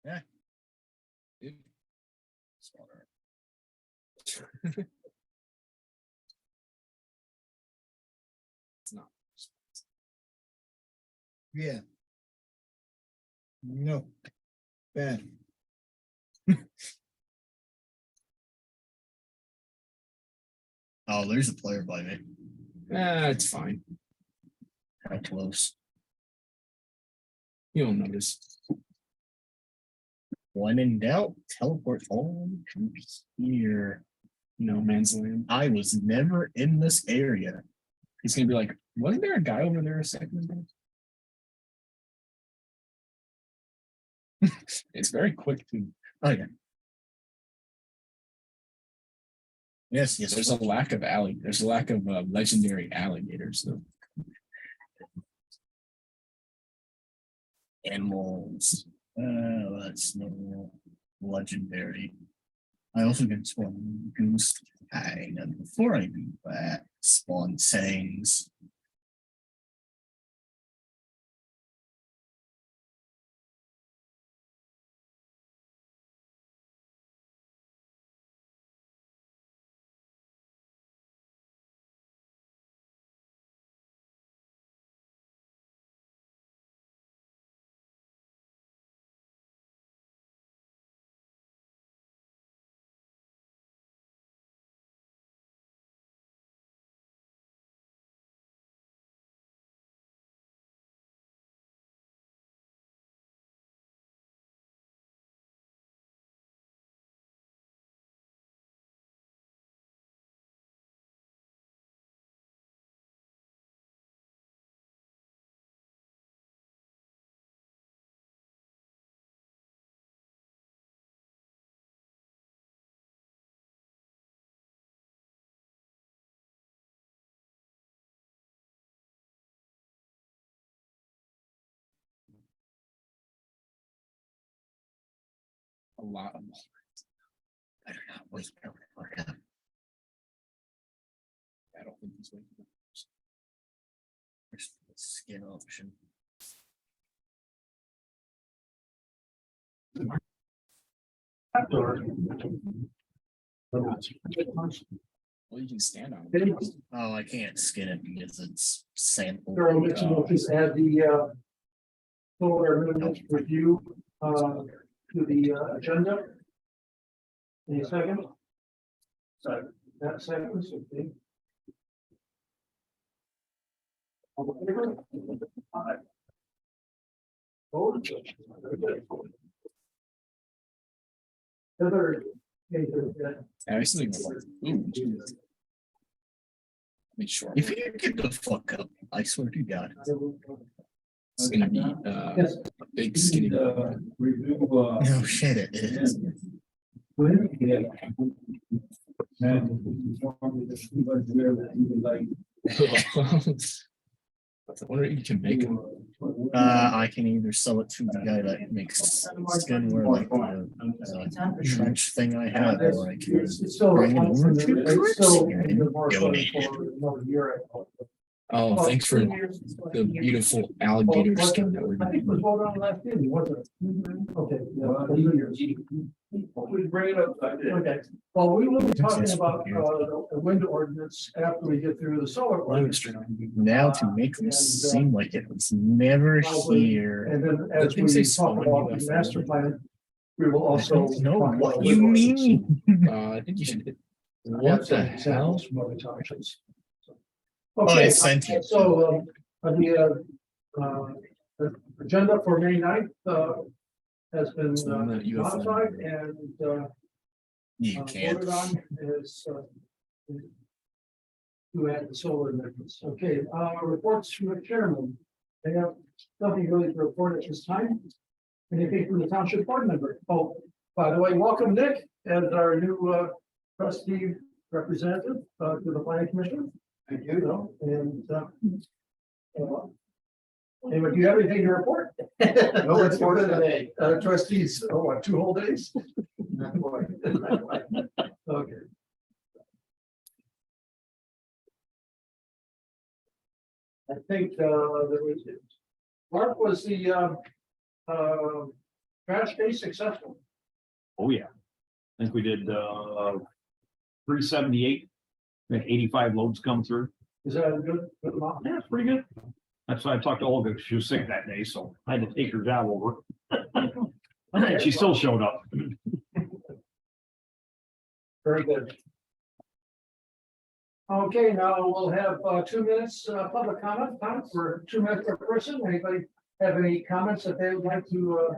Yeah. It's not. Yeah. No. Bad. Oh, there's a player by me. It's fine. How close? You don't notice. When in doubt, teleport on to here. No man's land. I was never in this area. He's gonna be like, wasn't there a guy over there a second ago? It's very quick to. Oh yeah. Yes, There's a lack of There's a lack of legendary alligators though. Animals. That's no legendary. I also can spawn goose. And before I do that, spawn sayings. A lot of Better not wait for him. I don't think he's waiting. There's the skin option. Well, you can stand on it. Oh, I can't skin it because it's sample. We'll just add the solar amendment review to the agenda. Any second? Second. That second. Okay. All in favor? Aye. Vote. Heather, I was thinking, ooh, make sure. If you get the fuck up, I swear to God. It's gonna be a big skinny. No shit, it is. I wonder if you can make them. I can either sell it to the guy that makes skin wear like the trench thing I have, or I can bring it over to Chris and donate it. Oh, thanks for the beautiful alligator skin that we're I think it was doing. voted on last meeting, wasn't it? Okay. We bring it up. Okay, well, we will be talking about the wind ordinance after we get through the solar. ordinance. Now to make this seem like it was never here. And then as we talk about the master plan, we will I also. don't know talk what about you wind mean. I think you should hit. ordinance. What the hell? From other townships. Oh, Okay, it's sentient. so the agenda for May 9th has been It's the one that you have modified and You can't. voted on is to add the solar amendments. Okay, reports from the chairman. They have nothing really to report at this time. Anything from the township board member? Oh, by the way, welcome Nick as our new trustee representative to the planning commission. Thank you. And anyway, do you have anything to report? No report today. Trustees, what, 2 whole days? Okay. I think there was, Mark was the trash day successful. Oh, yeah. I think we did 378. Like 85 loads come through. Is that a good amount? Yeah, it's pretty good. That's why I talked to Olga. She was sick that day, so I had to take her job over. And she still showed up. Very good. Okay, now we'll have 2 minutes public comment. Time for 2 minutes per person. Anybody have any comments that they would like to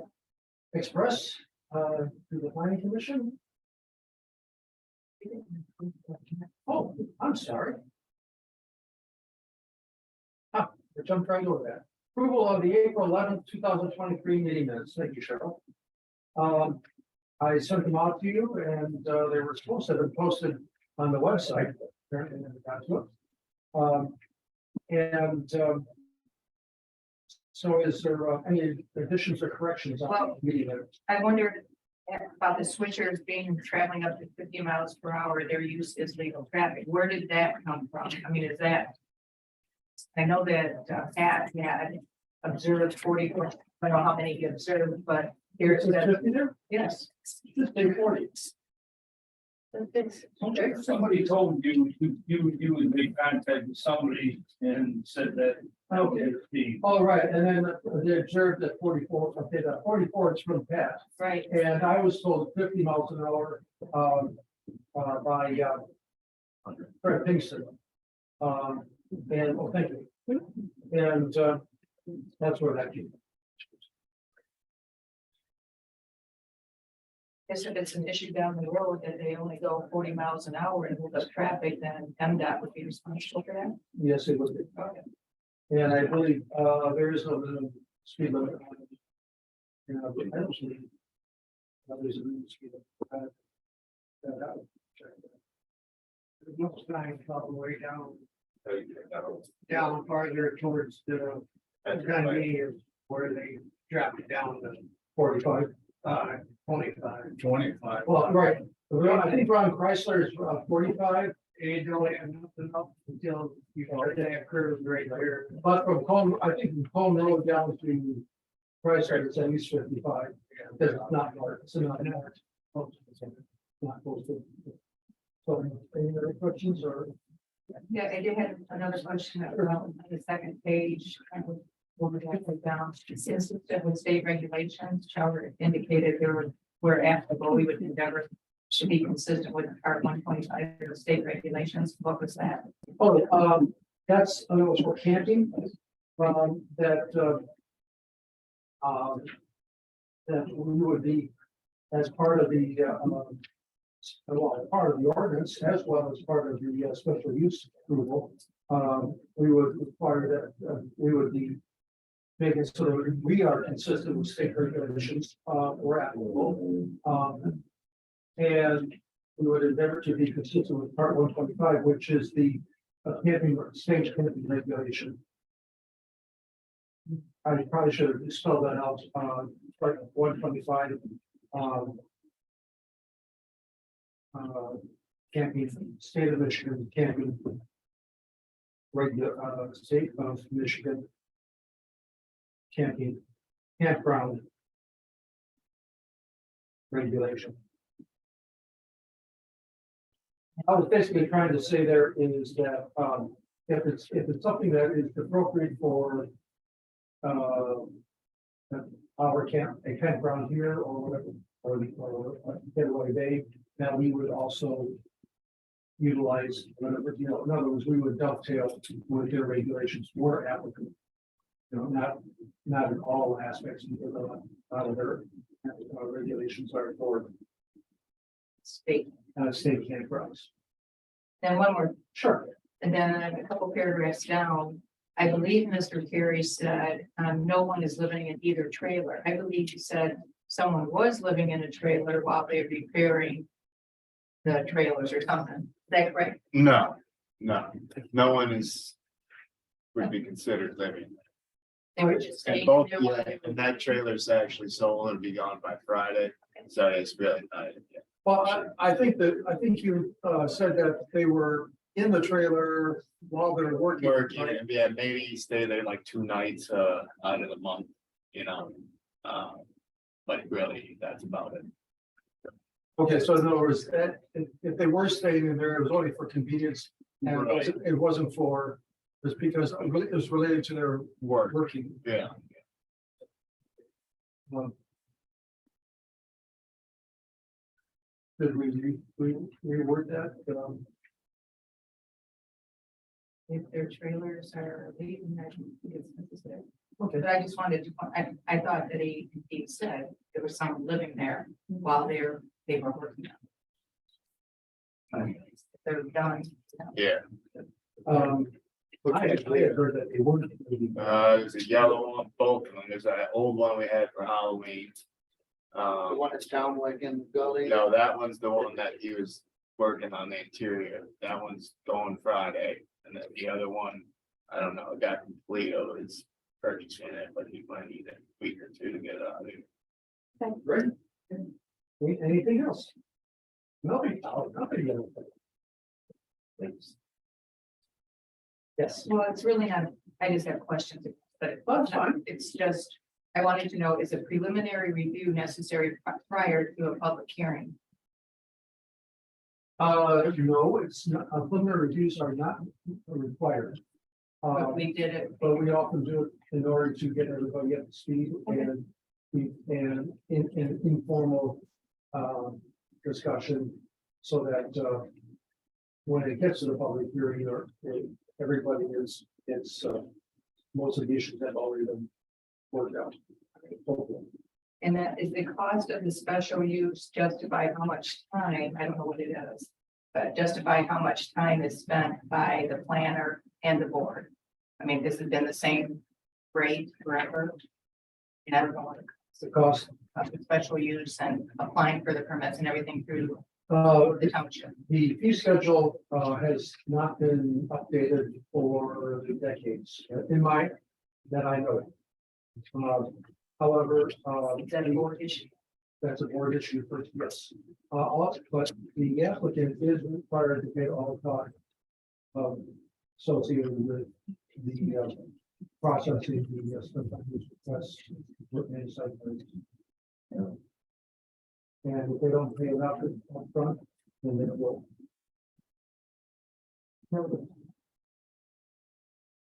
express to the planning commission? Oh, I'm sorry. I jumped right over that. Approval of the April 11th, 2023 meeting minutes. Thank you, Cheryl. I sent them out to you and they were supposed to have been posted on the website. Apparently never got to it. So is there any additions or corrections on the meeting minutes? I wondered about the switchers traveling up to 50 miles per hour, their use is legal traffic. Where did that come from? I mean, is that? I know that Pat had observed 44, I don't know how many he observed, but here's that. Yes. Just say 40. Okay, somebody told you would make contact with somebody and said that. Okay. All right, and then they observed that 44, okay, that 44 is from Pat. Right. And I was told 50 miles an hour by Fred Pinkston. And, oh, thank you. And that's where that came. Guess if it's an issue down the road that they only go 40 miles an hour and hold up traffic, then MDOT would be responsible for that. Yes, it was. Okay. And I believe there is no minimum speed limit. And I don't believe there's a minimum speed limit. There's no sign all the way down. Down farther towards the where they dropped it down to 45, 25. Well, right. I think Ron Chrysler is 45. You don't have nothing up until you start to have curves right there. But from Cone, I think from Cone Road down to Chrysler, it's at least 55. That's not north. It's not north. Not close to. So any other questions or? Yeah, I did have another question about the second page. I would have it down. Since with state regulations, Charter indicated where applicable, we would endeavor to be consistent with Part 125 of the state regulations. What was that? Oh, that's for camping. That we would be as part of the part of the ordinance as well as part of the special use approval. We would require that we would be making so that we are consistent with state regulations or applicable. And we would endeavor to be consistent with Part 125, which is the camping stage camping regulation. I probably should have spelled that out. Part 125. Camping state of Michigan, camping regular state of Michigan, camping campground regulation. I was basically trying to say there is that if it's something that is appropriate for our a campground here or whatever, or Getaway Bay, now we would also utilize whatever, in other words, we would dovetail with their regulations were applicable. Not in all aspects of their regulations are for State. State campgrounds. Then one more, Sure. and then a couple paragraphs down, I believe Mr. Carey said, no one is living in either trailer. I believe he said someone was living in a trailer while they're repairing the trailers or something. Is that correct? No one would be considered living. They were just And staying both, there while yeah, they were- and that trailer's actually sold and be gone by Friday, so it's really not. Well, I think you said that they were in the trailer while they're working. Working, right? and yeah, maybe stay there like 2 nights out of the month, but but really, that's about it. Okay, so in other words, that if they were staying in there, it was only for convenience. And it wasn't for, it was because it was related to their Work, working. yeah. um, Did we reword that? If their trailers are leaving, I don't think it's necessary. Okay, But I just wanted to, I thought that he said there was someone living there while they were working. They're done. Yeah, I had heard that they weren't. there's a yellow one, both of them, there's an old one we had for Halloween. The one that's down like in the gully. No, that one's the one that he was working on the interior, that one's going Friday, and then the other one, I don't know, it got complete, or is purchasing it, but he might need a week or two to get it out of here. Great. Anything else? Nothing. Nothing. Thanks. Yes, Well, it's really not, I just have questions, but that's fine. it's just, I wanted to know, is a preliminary review necessary prior to a public hearing? No, it's not, preliminary reviews are not required. But we did it. But we often do it in order to get everybody up to speed and in informal discussion so that when it gets to the public hearing or everybody is most of the issues have already been worked out. And that is the cost of the special use justify how much time, I don't know what it is, but justify how much time is spent by the planner and the board. I mean, this has been the same rate forever. And I don't know what The cost, of the special use and applying for the permits and everything through the township. the fee schedule has not been updated for decades that I know. However, Is that a board issue? that's a board issue first, yes. But the applicant is required to pay all costs associated with the processing the special use requests written in site plans. And if they don't pay enough up front, then they will.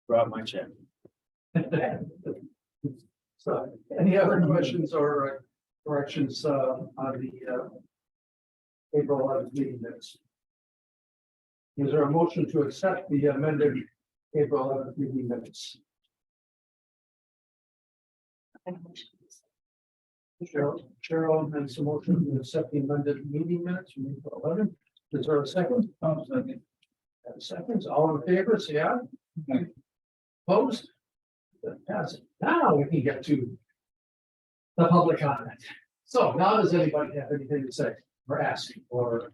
Brought my check. So, any other questions or corrections on the April 11th meeting minutes? Is there a motion to accept the amended April 11th meeting minutes? Cheryl makes a motion to accept the amended meeting minutes from April 11th. Is there a second? Second. Seconds, all in favor, say aye. Opposed? That passes. Now we can get to the public comment. So now does anybody have anything to say or ask or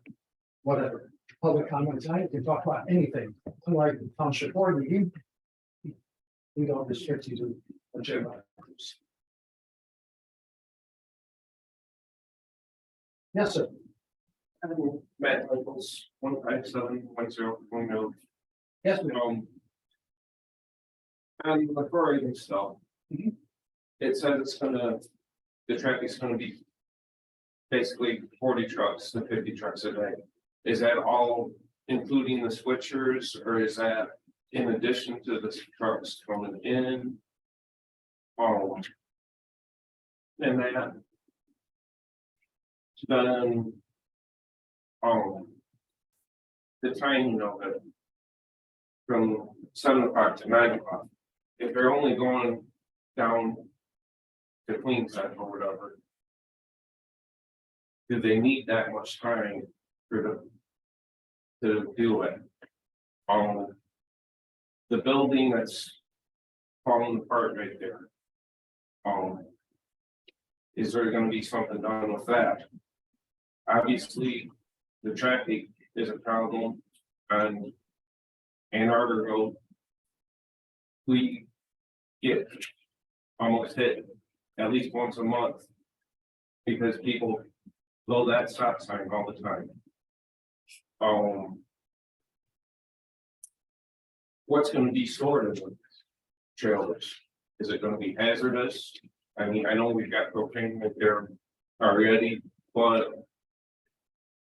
whatever? Public comment tonight, you can talk about anything, unlike the township board meeting. We don't restrict you to agenda items. Yes, sir. Matt Nichols, 157.0.0. Yes, ma'am. On the quarrying stuff. Mhm. It says the traffic's gonna be basically 40 trucks to 50 trucks a day. Is that all including the switchers, or is that in addition to the trucks coming in? And then the timing of it from 7 o'clock to 9 o'clock. If they're only going down to Queensland or whatever, do they need that much time to do it? The building that's falling apart right there. Is there gonna be something done with that? Obviously, the traffic is a problem on Ann Arbor Road. We get almost hit at least once a month because people blow that stop sign all the time. What's going to be stored in the trailers? Is it going to be hazardous? I mean, I know we've got propane right there already, but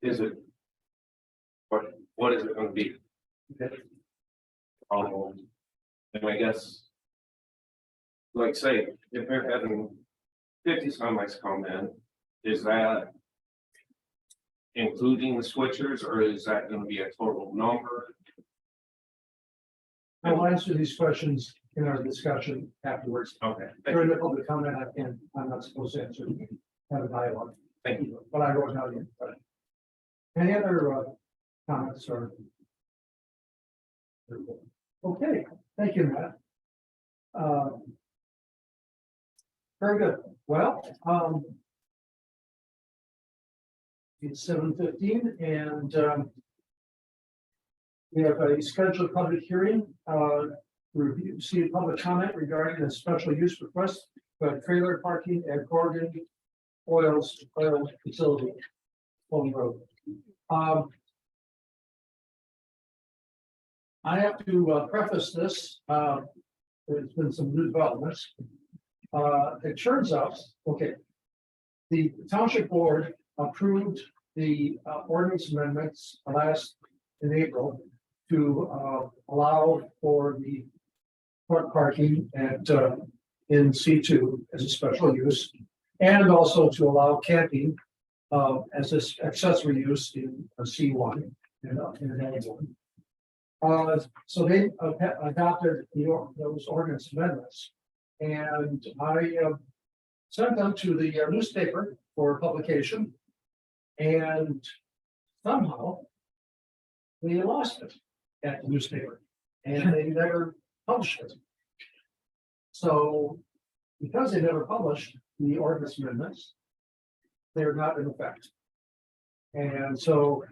is it? What is it gonna be? And I guess. Like say, if they're having 50 semis come in, is that? Including the switchers, or is that gonna be a total number? I will answer these questions in our discussion afterwards. Okay, During the public comment, I'm not supposed to answer, have a dialogue. thank you. But I wrote down. Any other comments or? Okay, thank you, Matt. Very good. Well, it's 7:15 and we have a scheduled public hearing, review, see a public comment regarding a special use request for trailer parking at Oil Facility. Fulton Road. I have to preface this, there's been some new developments. It turns out, okay. The township board approved the ordinance amendments in April to allow for the truck parking at in C2 as a special use, and also to allow camping as this accessory use in a C1 and in A1. So they adopted those ordinance amendments, and I sent them to the newspaper for publication, and somehow they lost it at the newspaper, and they never published it. So because they never published the ordinance amendments, they're not in effect. And so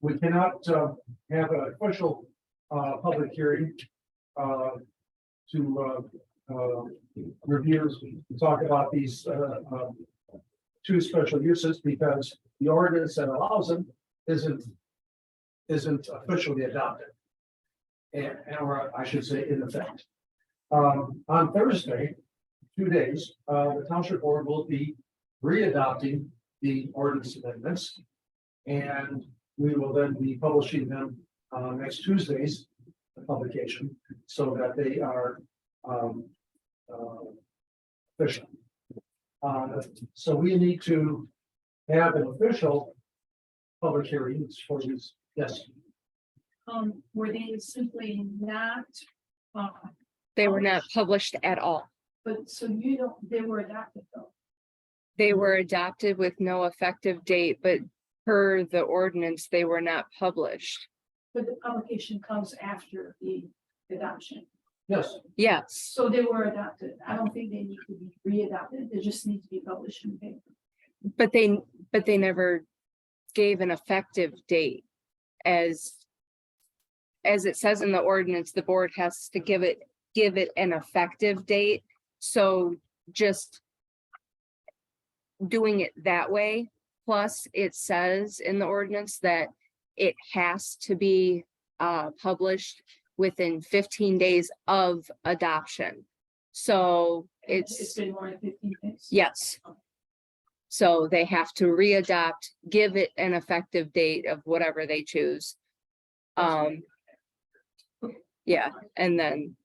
we cannot have an official public hearing to review, to talk about these two special uses, because the ordinance that allows them isn't officially adopted. Or I should say in effect. On Thursday, 2 days, the township board will be re-adopting the ordinance amendments. And we will then be publishing them next Tuesday's publication, so that they are official. So we need to have an official public hearing for these. Yes. Were they simply not, They were not published at all. but so you don't, they were adopted though? They were adopted with no effective date, but per the ordinance, they were not published. But the publication comes after the adoption. Yes. Yes, So they were adopted. I don't think they need to be re-adopted. They just need to be published in paper. but they never gave an effective date. As it says in the ordinance, the board has to give it an effective date. So just doing it that way, plus it says in the ordinance that it has to be published within 15 days of adoption. So It's been more than 15 days. yes. So they have to re-adopt, give it an effective date of whatever they choose. Yeah, and then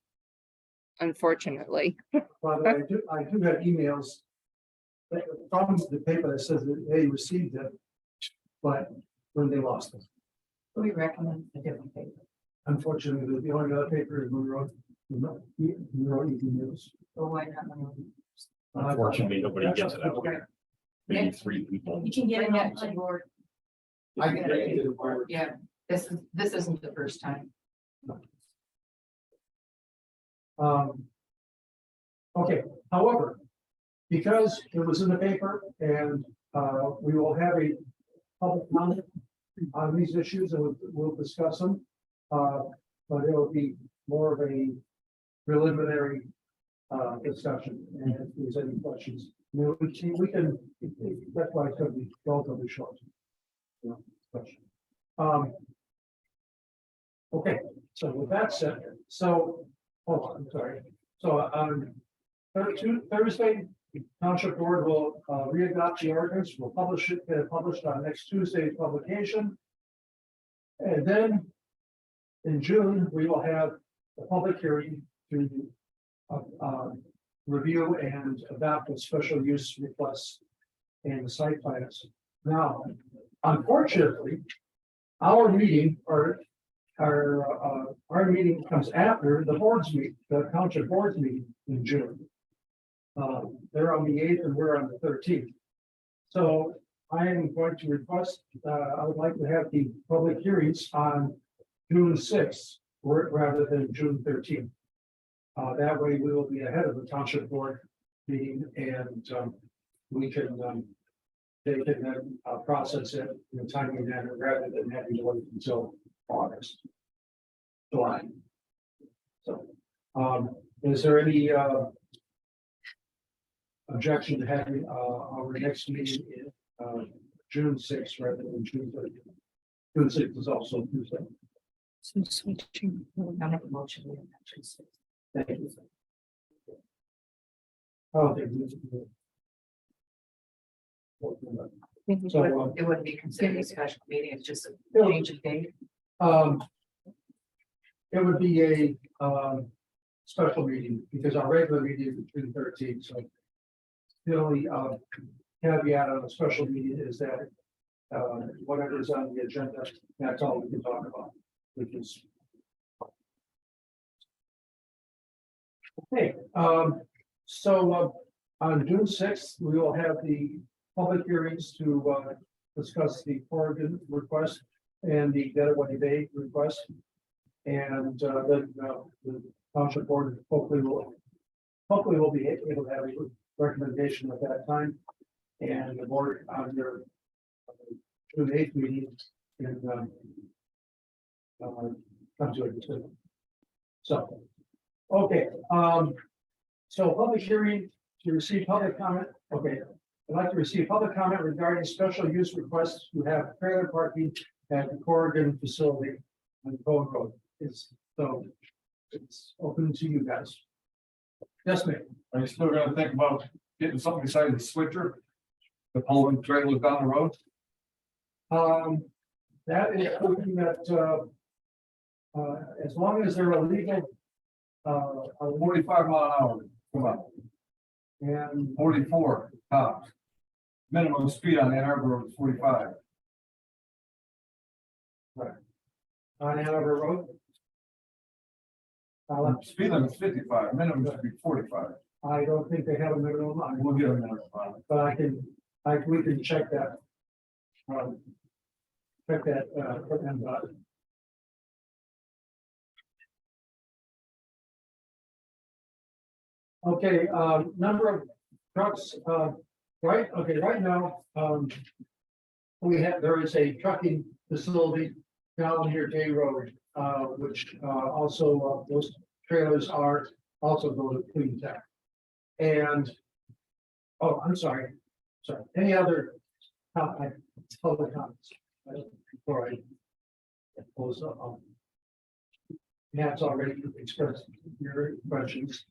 unfortunately, But I do have emails from the paper that says that they received it, but when they lost it. We recommend a different paper. Unfortunately, the only other paper is Monroe Evening News. Or why not? Unfortunately, nobody gets it out. Right. Maybe 3 people. You can get in that to board. I can get it to the board. Yeah, this isn't the first time. Okay, however, because it was in the paper and we will have a public comment on these issues and we'll discuss them. But it will be more of a preliminary discussion, and if there's any questions, we can, that's why it's going to be relatively short. Question. Okay, so with that said, hold on, I'm sorry. So Thursday, Township Board will re-adopt the ordinance, we'll publish it, get it published on next Tuesday's publication. And then in June, we will have a public hearing to review and adopt the special use requests and the site plans. Now, unfortunately, our meeting our meeting comes after the board's meeting, the township board's meeting in June. They're on the 8th and we're on the 13th. So I am going to request, I would like to have the public hearings on June 6th rather than June 13th. That way we will be ahead of the township board meeting and we can they can then process it in a timely manner rather than having to wait until August, July. So, is there any objection to having our next meeting in June 6th rather than June 30th? June 6th is also Tuesday. So switching. I'll make a motion. Thank you. Oh, thank you. So, It wouldn't be considered a special meeting, it's just a change of date. It would be a special meeting because our regular meeting is June 13th, so. The only caveat on a special meeting is that whatever is on the agenda, that's all we can talk about, which is. Okay, so on June 6th, we will have the public hearings to discuss the Oregon request and the Getaway Bay request. And then the township board hopefully will be able to have a recommendation at that time. And the board on their June 8th meeting and come to a decision. So, okay, so public hearing to receive public comment. Okay, I'd like to receive public comment regarding special use requests to have trailer parking at the Corrigan facility on Cove Road. It's open to you guys. Yes, ma'am. Are you still gonna think about getting something besides the switcher? The pulling trailers down the road? That is something that as long as they're illegal, 45 mile an hour, come on, and 44 tops. Minimum speed on Ann Arbor Road is 45. on Ann Arbor Road. Speed limit is 55, minimum should be 45. I don't think they have a minimum on it, We'll get a minimum on it. but we can check that. Check that, and, okay, number of trucks, right now, there is a trucking facility down here, Day Road, which also those trailers are also go to Clean Tech. And, oh, I'm sorry, any other public comments? Before I close up. Matt's already expressed your questions.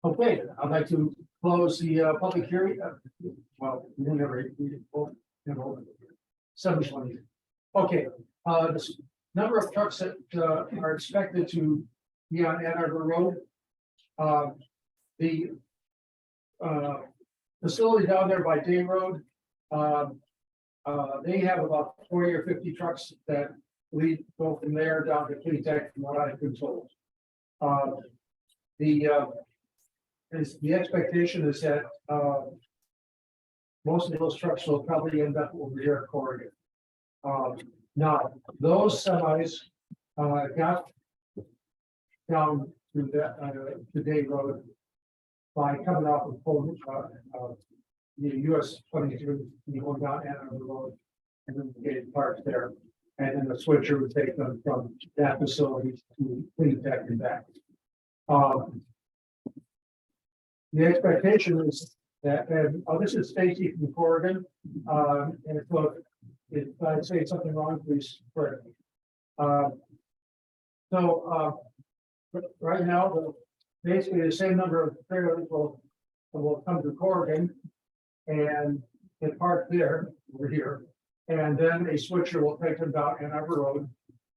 Okay, I'd like to close the public hearing. Well, we never, 7:20. Okay, this number of trucks that are expected to be on Ann Arbor Road. The facility down there by Day Road, they have about 40 or 50 trucks that lead go from there down to Clean Tech, from what I've been told. The expectation is that most of those trucks will probably end up over here at Corrigan. Now, those semis got down to that to Day Road by coming off of the US 22, going down Ann Arbor Road, and then getting parked there. And then the switcher would take them from that facility to Clean Tech and back. The expectation is that, this is Stacy from Corrigan, and if I say something wrong, please correct me. Right now, basically the same number of trailers will come to Corrigan and get parked there, over here. And then a switcher will take them down Ann Arbor Road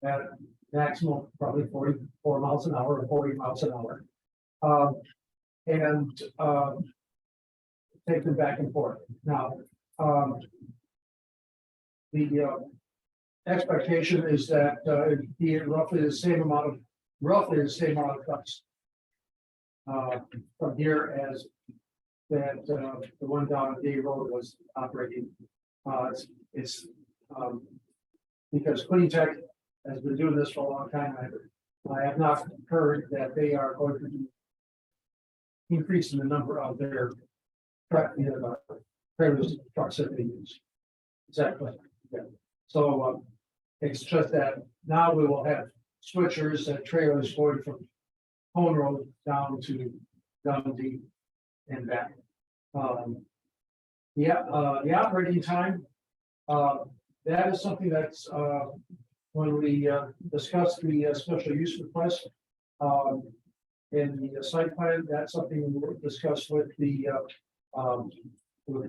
at maximum probably 44 miles an hour or 40 miles an hour. And take them back and forth. Now, the expectation is that it'd be roughly the same amount of trucks from here as that the one down Day Road was operating. It's because Clean Tech has been doing this for a long time. I have not heard that they are going to be increasing the number of their trailers, trucks that they use. Exactly. Yeah. So it's just that now we will have switchers and trailers going from Home Road down to Dundee and back. The operating time, that is something that's when we discuss the special use request in the site plan, that's something we discussed with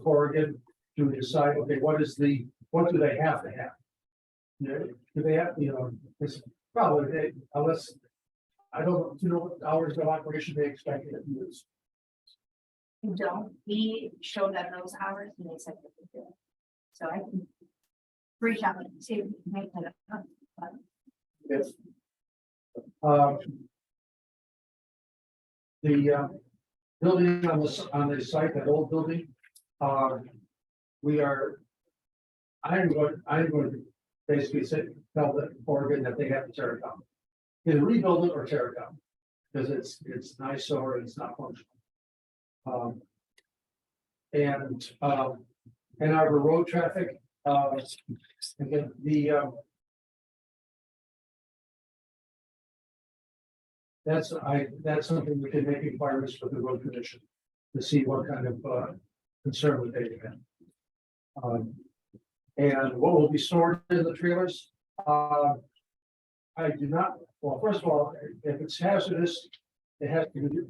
Corrigan to decide, okay, what do they have to have? Do they have, it's probably, unless, I don't know what hours of operation they expect to use. You don't, he showed them those hours and they said they could do it. So I can reach out and see if we can make that up. Yes. The building on the site, that old building, I'm going to basically tell the Oregon that they have to tear it down. Either rebuild it or tear it down, because it's nice or it's not functional. And our road traffic, again, that's something we can make inquiries for the road commission to see what kind of concern they have. And what will be stored in the trailers? I do not, well, first of all, if it's hazardous, they have to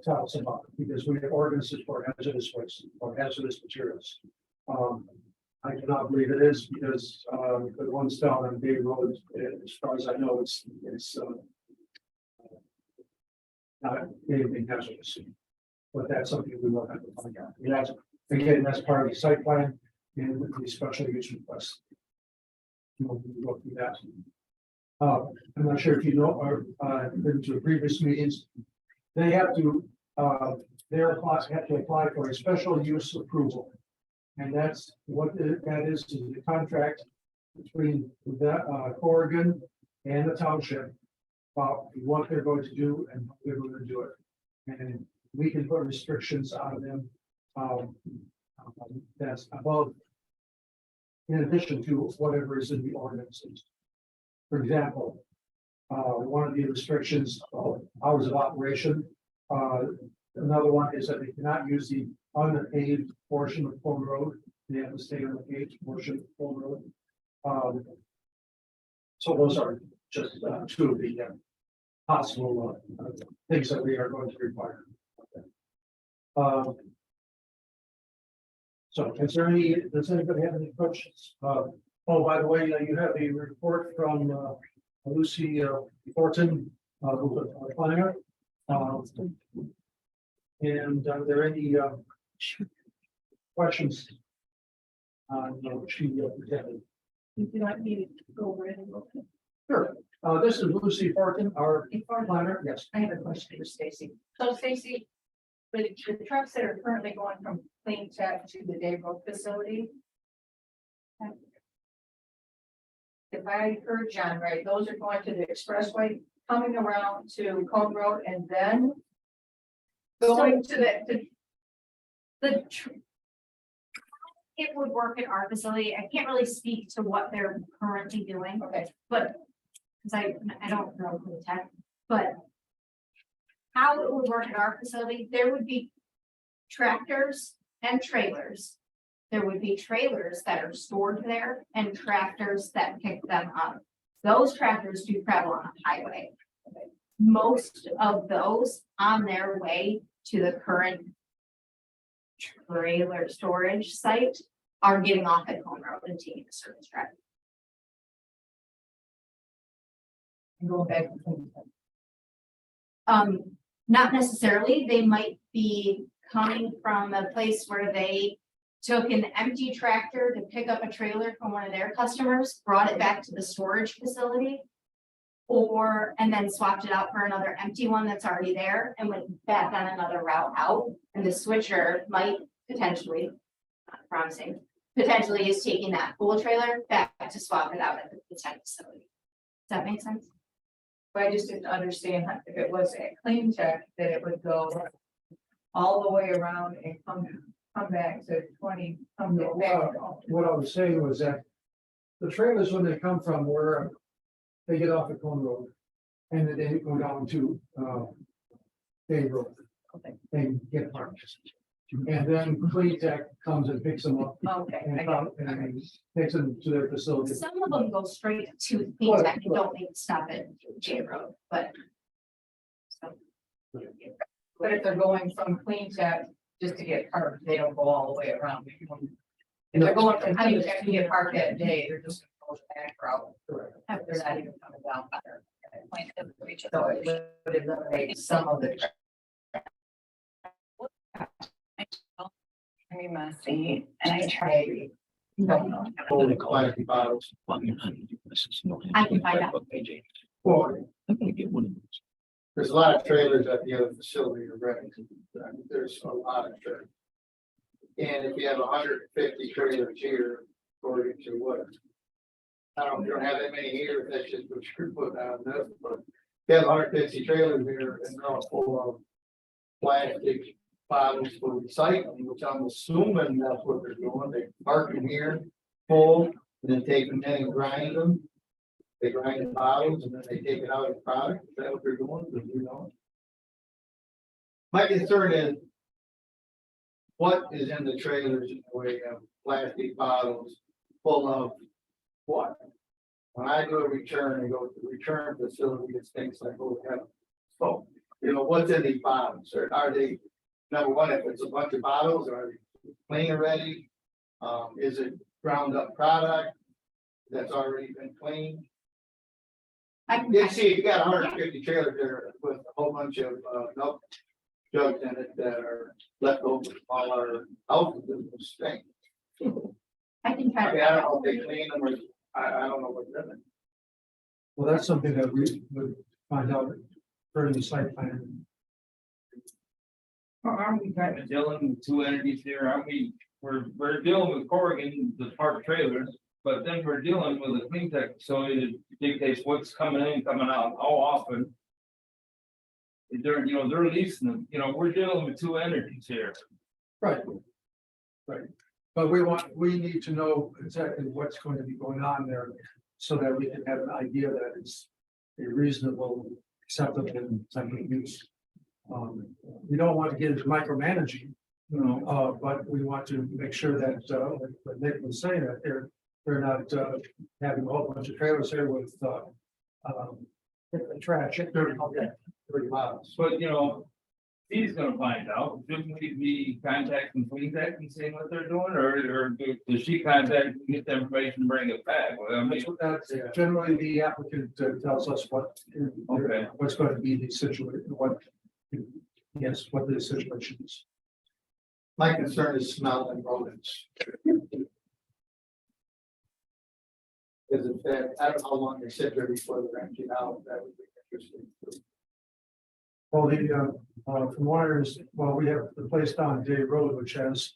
tell us about it, because we have ordinances for hazardous waste or hazardous materials. I do not believe it is, because the ones down on Bay Road, as far as I know, it's not anything hazardous. But that's something we will have to find out. And that's part of the site plan and with the special use request. We'll go through that. I'm not sure if you know or been to previous meetings. They have to apply for a special use approval. And that's what that is the contract between Oregon and the township about what they're going to do and how they're going to do it. And we can put restrictions on them that's above, in addition to whatever is in the ordinances. For example, one of the restrictions of hours of operation. Another one is that they cannot use the unpaved portion of Fulton Road. They have to stay on the paved portion of Fulton Road. So those are just two of the possible things that we are going to require. So does anybody have any questions? Oh, by the way, you have a report from Lucy Thornton, who's a planner. And are there any questions on what she presented? If you like me to go over it. Sure. This is Lucy Thornton, our planner. Yes. I have a question for Stacy. So Stacy, the trucks that are currently going from Clean Tech to the Day Road facility. If I heard John right, those are going to the expressway, coming around to Cone Road and then going to It would work at our facility. I can't really speak to what they're currently doing. Okay. But, because I don't know the tech, but how it would work at our facility, there would be tractors and trailers. There would be trailers that are stored there and tractors that pick them up. Those tractors do travel on the highway. most of those on their way to the current trailer storage site are getting off at Home Road and taking the service drive. And going back to things. Not necessarily, they might be coming from a place where they took an empty tractor to pick up a trailer from one of their customers, brought it back to the storage facility. And then swapped it out for another empty one that's already there and went back on another route out. And the switcher might potentially, not promising, potentially is taking that full trailer back to swap it out at the tech facility. Does that make sense? But I just didn't understand if it was a clean tech, that it would go all the way around and come back to 20, come back. What I was saying was that the trailers, when they come from where they get off at Cone Road and then they go down to Bay Road. Okay. And get parked. And then Clean Tech comes and picks them up Okay, I and got it. takes them to their facility. Some of them go straight to Clean Tech and don't need to stop at J Road, but. But if they're going from clean tech just to get parked, they don't go all the way around. If they're going from clean tech to get parked that day, they're just gonna go back route. They're not even coming down there. So it would eliminate some of the. Very messy, and I tried. Don't know. Holy plastic bottles. I can find out. Well, I'm gonna get one of those. there's a lot of trailers at the other facility already. There's a lot of trailers. And if you have 150 trailers here, according to what? We don't have that many here, that's just what you're putting out of this, but you have 150 trailers here and they're all full of plastic bottles for recycling, which I'm assuming that's what they're doing. They park them here full and then take them in and grind them. They grind the bottles and then they take it out of the product. Is that what they're doing? Do you know? My concern is what is in the trailers in the way of plastic bottles full of what? When I do a return and go to the return facility, it's things like, oh, yeah. So, what's in these bottles? Or are they, number one, if it's a bunch of bottles, are they clean already? Is it ground up product that's already been cleaned? You see, you got 150 trailers there with a whole bunch of milk jugs in it that are left over from all our houses in the stink. I can try. I don't know if they clean them or I don't know what's in it. Well, that's something that we would find out during the site plan. Aren't we kind of dealing with two entities here? Aren't we, we're dealing with Corrigan, the park trailers, but then we're dealing with a clean tech facility that dictates what's coming in, coming out, how often. They're leasing them, we're dealing with two entities here. Right. Right. But we need to know exactly what's going to be going on there so that we can have an idea that it's a reasonable, acceptable type of use. We don't want to get into micromanaging, but we want to make sure that, like Nick was saying, that they're not having a whole bunch of trailers here with trash, dirty bottles. But he's gonna find out, shouldn't we be contacting Clean Tech and seeing what they're doing, or does she contact and get the information and bring it back? Well, I mean, That's generally the applicant tells us what's going to be the situation, what the situation is. My concern is smell and rodents. Because if that, I don't know how long they sit there before they're emptied out, that would be interesting. Well, from what I understand, we have the place down Day Road, which has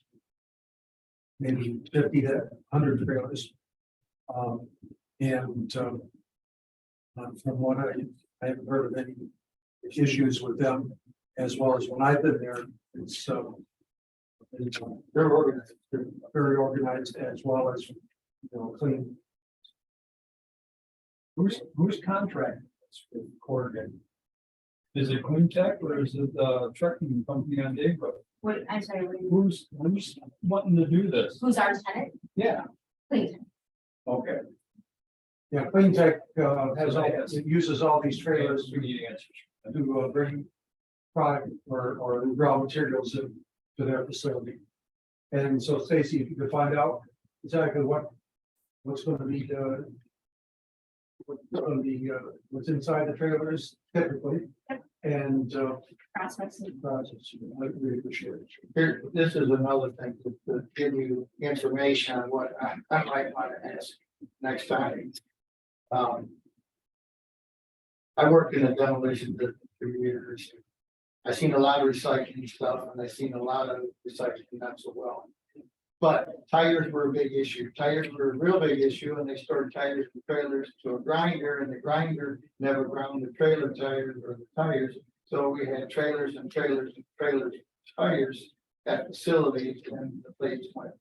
maybe 50 to 100 trailers. From what I haven't heard of any issues with them, as well as when I've been there, they're organized, they're very organized, as well as clean. Who's contracting this with Corrigan? is it Clean Tech or is it the trucking company on Dave Road? What, I'm sorry, Who's wanting to do this? who's our tenant? Yeah, Please. okay. Yeah, Clean Tech has all, it uses all these trailers. We need answers. to bring product or raw materials to their facility. And so Stacy, if you could find out exactly what's gonna be what's inside the trailers typically. And Process. I really appreciate it. Here, this is another thing to give you information on what I might want to ask next time. I worked in a demolition business for years. I've seen a lot of recycling stuff and I've seen a lot of recycling not so well. But tires were a big issue. Tires were a real big issue and they stored tires and trailers to a grinder and the grinder never ground the trailer tires or the tires. So we had trailers and trailers and trailers, tires at facilities and the place went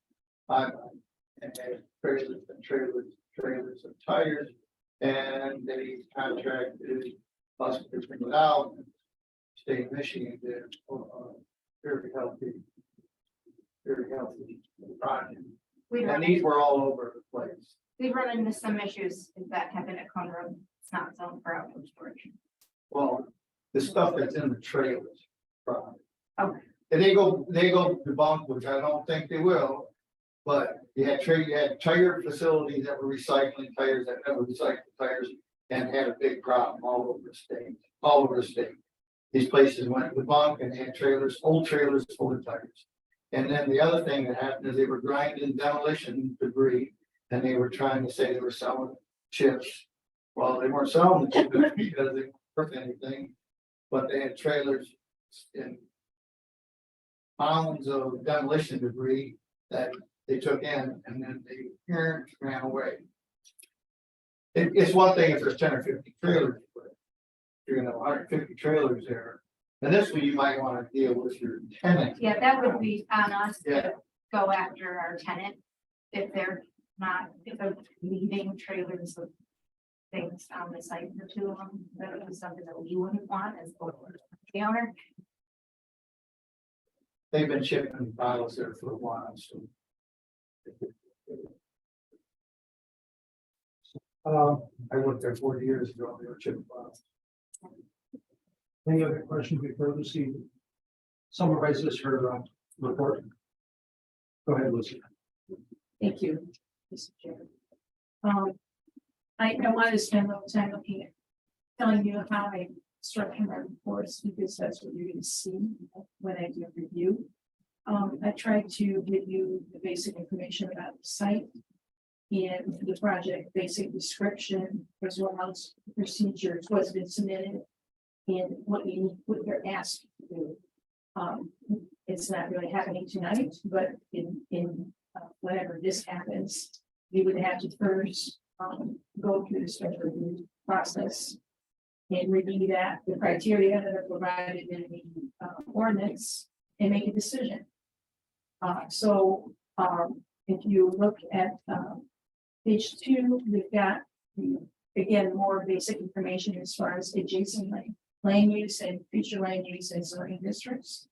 bye-bye. And had trailers and trailers, trailers and tires. And they contracted us to bring it out. State of Michigan did very healthy project. And these were all over the place. We've run into some issues that happen at Conroe. It's not zoned for outdoor storage. Well, the stuff that's in the trailers. Okay. And they go debunk, which I don't think they will. But you had tire facilities that were recycling tires that never recycled tires and had a big problem all over the state. These places went debunk and had trailers, old trailers full of tires. And then the other thing that happened is they were grinding demolition debris and they were trying to say they were selling chips. Well, they weren't selling the chips because they weren't worth anything, but they had trailers in mounds of demolition debris that they took in and then they ran away. It's one thing if there's 10 or 50 trailers, but you're gonna have 150 trailers there. And this one you might want to deal with your tenant. Yeah, that would be on us Yeah. to go after our tenant if they're leaving trailers of things on the site for too long. That would be something that we wouldn't want as the owner. They've been shipping bottles there for a while, so. I worked there 40 years ago, they were shipping bottles. Any other questions before Lucy summarizes her report? Go ahead, Lucy. Thank you, Mr. Chair. I want to spend a little time looking at telling you how I structure my reports because that's what you're going to see when I do a review. I tried to give you the basic information about the site and the project, basic description, as well as procedures, what's been submitted, and what you're asked to do. It's not really happening tonight, but in whenever this happens, you would have to first go through the special review process and review that, the criteria that are provided in the ordinance, and make a decision. If you look at page 2, we've got again more basic information as far as adjacent land use and future land use and zoning districts,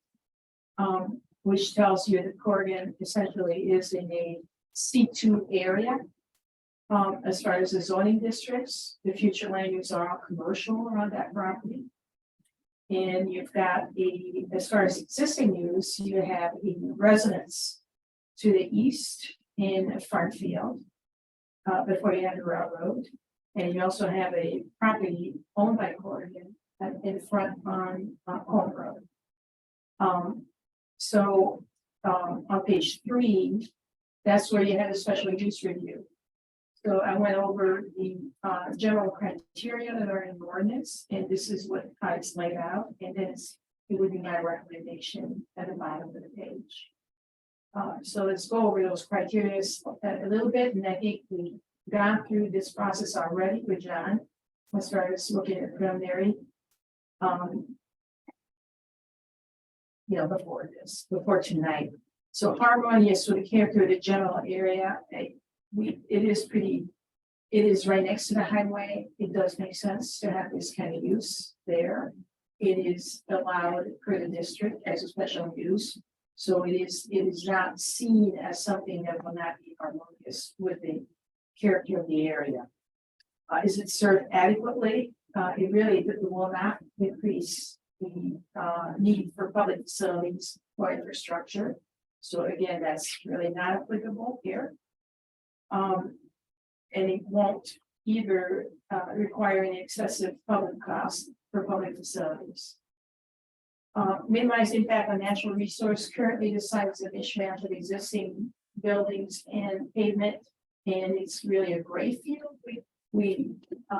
which tells you that Corrigan essentially is in a C2 area. As far as the zoning districts, the future land use are all commercial around that property. And you've got as far as existing use, you have a residence to the east in a farm field before you have the railroad. And you also have a property owned by Corrigan in front on Home Road. On page 3, that's where you have a special use review. So I went over the general criteria that are in the ordinance, and this is how it's laid out, and then it would be my recommendation at the bottom of the page. So let's go over those criteria a little bit, and I think we've gone through this process already with John as far as looking at preliminary. Before tonight. So harmonious with the character of the general area. It is right next to the highway. It does make sense to have this kind of use there. It is allowed per the district as a special use. So it is not seen as something that will not be harmonious with the character of the area. Is it served adequately? it really will not increase the need for public facilities or infrastructure. So again, that's really not applicable here. And it won't either require any excessive public costs for public facilities. Minimize impact on natural resource. Currently, the site is a mishmash of existing buildings and pavement, and it's really a gray field. We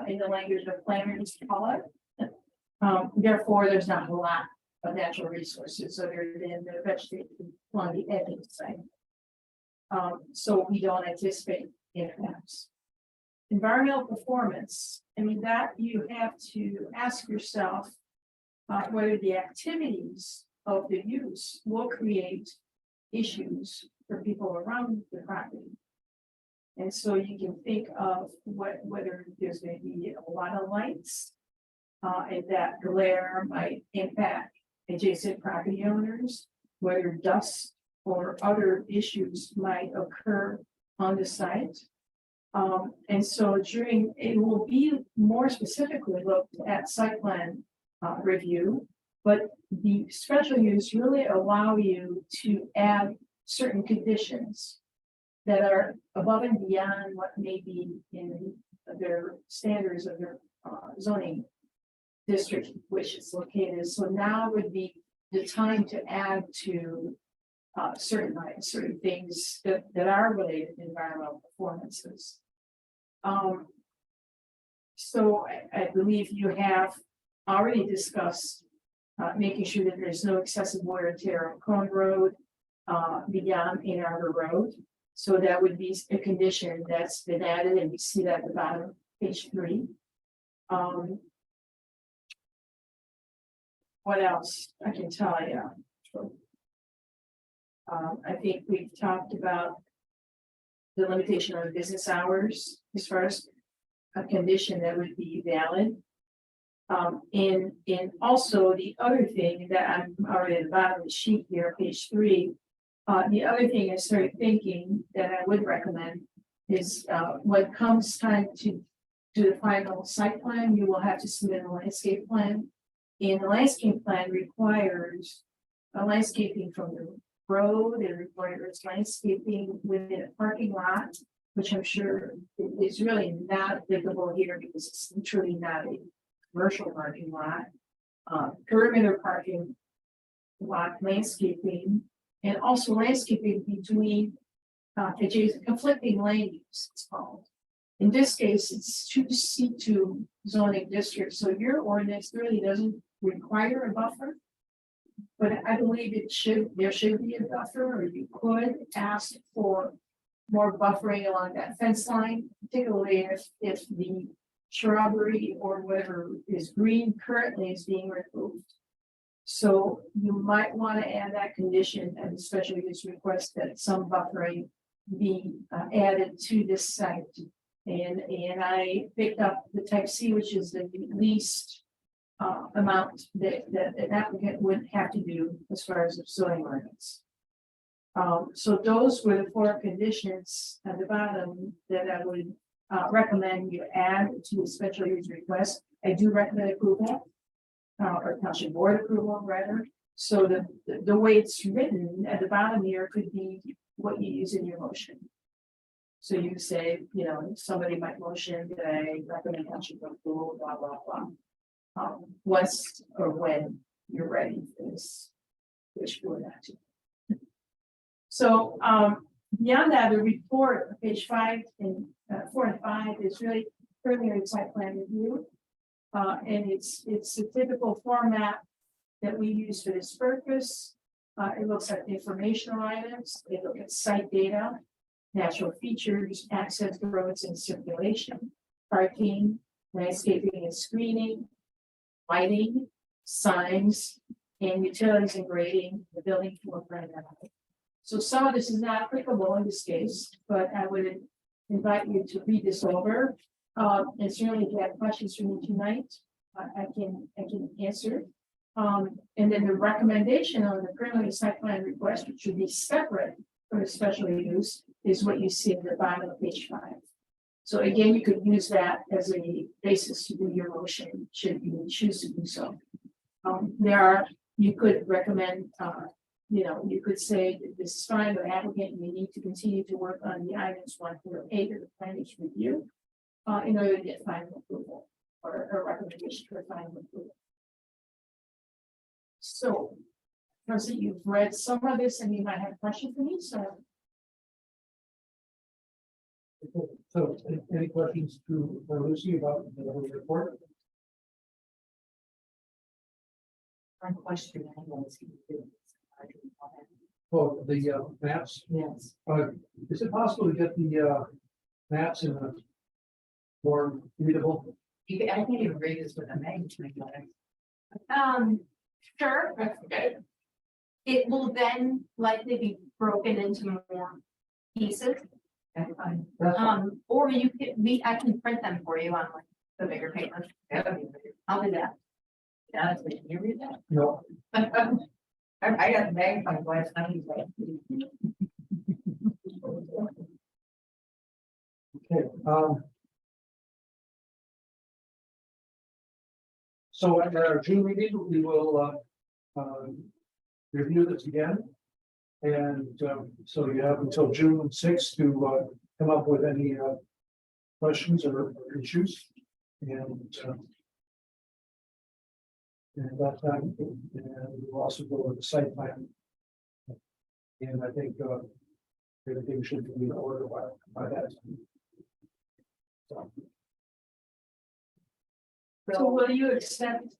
in the language of planners call it. Therefore, there's not a lot of natural resources other than the vegetation on the edge of the site. So we don't anticipate impacts. Environmental performance, I mean, that you have to ask yourself whether the activities of the use will create issues for people around the property. And so you can think of whether there's going to be a lot of lights, and that glare might impact adjacent property owners, whether dust or other issues might occur on the site. And so it will be more specifically looked at site plan review, but the special use really allow you to add certain conditions that are above and beyond what may be in their standards of their zoning district, which is located. So now would be the time to add to certain things that are related to environmental performances. So I believe you have already discussed making sure that there's no excessive wear and tear on Cone Road beyond Ann Arbor Road. So that would be a condition that's been added, and we see that at the bottom of page 3. What else I can tell you? I think we've talked about the limitation on business hours as far as a condition that would be valid. And also the other thing that I'm already at the bottom of the sheet here, page 3. The other thing I started thinking that I would recommend is when comes time to do the final site plan, you will have to submit a landscape plan. And the landscape plan requires a landscaping from the road. It requires landscaping within a parking lot, which I'm sure is really not applicable here because it's truly not a commercial parking lot. Perimeter parking lot landscaping, and also landscaping between adjacent conflicting land use, it's called. In this case, it's 2 C2 zoning districts, so your ordinance really doesn't require a buffer. But I believe there should be a buffer, or you could ask for more buffering along that fence line, particularly if the shrubbery or whatever is green currently is being removed. So you might want to add that condition, and especially this request that some buffering be added to this site. And I picked up the type C, which is the least amount that an applicant would have to do as far as the zoning ordinance. So those were the 4 conditions at the bottom that I would recommend you add to the special use request. I do recommend approval, or township board approval rather. So the way it's written at the bottom here could be what you use in your motion. So you say, somebody might motion that I recommend township approval, blah, blah, blah. Once or when you're ready for this, wish for that. So beyond that, the report, page 5 and 4 and 5 is really preliminary site plan review. And it's a typical format that we use for this purpose. It looks at informational items, it looks at site data, natural features, access to roads and circulation, parking, landscaping and screening, lighting, signs, and utilities and grading, the building footprint. So some of this is not applicable in this case, but I would invite you to read this over. And certainly if you have questions for me tonight, I can answer. And then the recommendation on the preliminary site plan request, which should be separate from the special use, is what you see at the bottom of page 5. So again, you could use that as a basis to do your motion, should you choose to do so. You could recommend, you could say that this is fine, but applicant, you need to continue to work on the items 1 through 8 of the planning review. In order to get final approval or a recommendation for final approval. So, President, you've read some of this and you might have a question for me, so. So, any questions to Lucy about the report? One question. Well, the maps, Yes. is it possible to get the maps in a more readable? I can't even read this with a magnet. Sure. Okay. It will then likely be broken into more pieces. That's fine. Or I can print them for you on like the bigger paper. I'll do that. Honestly, can you read that? No. I got the magnifying glass. Okay, so at our June meeting, we will review this again. And so you have until June 6th to come up with any questions or issues. And that time, and we'll also go with the site plan. And I think everything should be in order by that time. So will you accept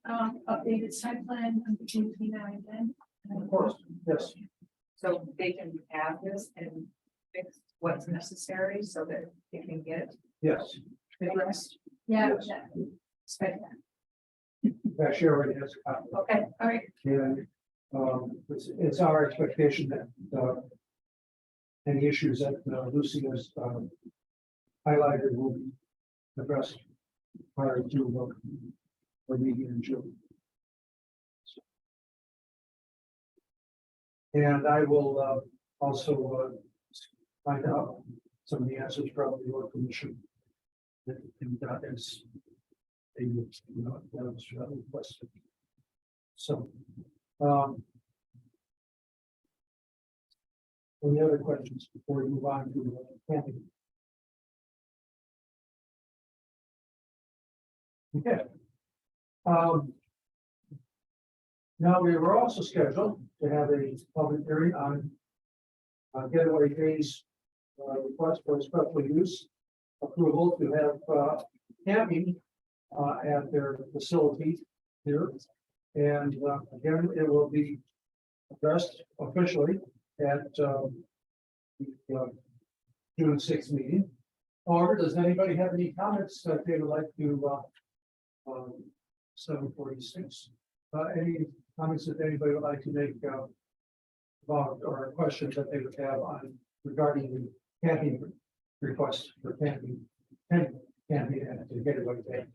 updated site plan on June 29th then? Of course, yes. So they can have this and fix what's necessary so that they can get Yes. addressed. Yeah. Yes. Expect that. That she already has a copy. Okay, all right. And it's our expectation that any issues that Lucy has highlighted will be addressed prior to our meeting in June. And I will also find out some of the answers from your commission. And that is a question. So, any other questions before we move on to the camping? Okay. Now we were also scheduled to have a public hearing on getaway days request for special use approval to have camping at their facility here. And again, it will be addressed officially at the June 6th meeting. However, does anybody have any comments that they would like to 746? Any comments that anybody would like to make about or questions that they would have on regarding the camping request for camping at the getaway day?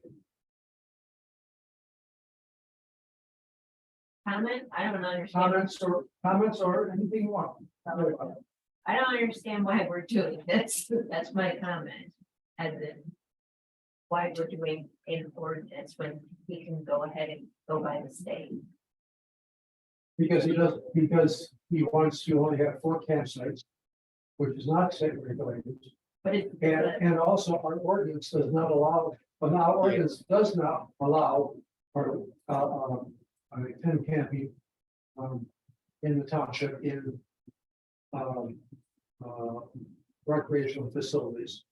Comment? I don't understand. Comments or anything you want. I don't understand why we're doing this. That's my comment. As in, why we're doing an ordinance when we can go ahead and go by the state. Because he wants to only have 4 campsites, which is not state regulated. But it's. And also our ordinance does not allow, but our ordinance does not allow or 10 camping in the township in recreational facilities.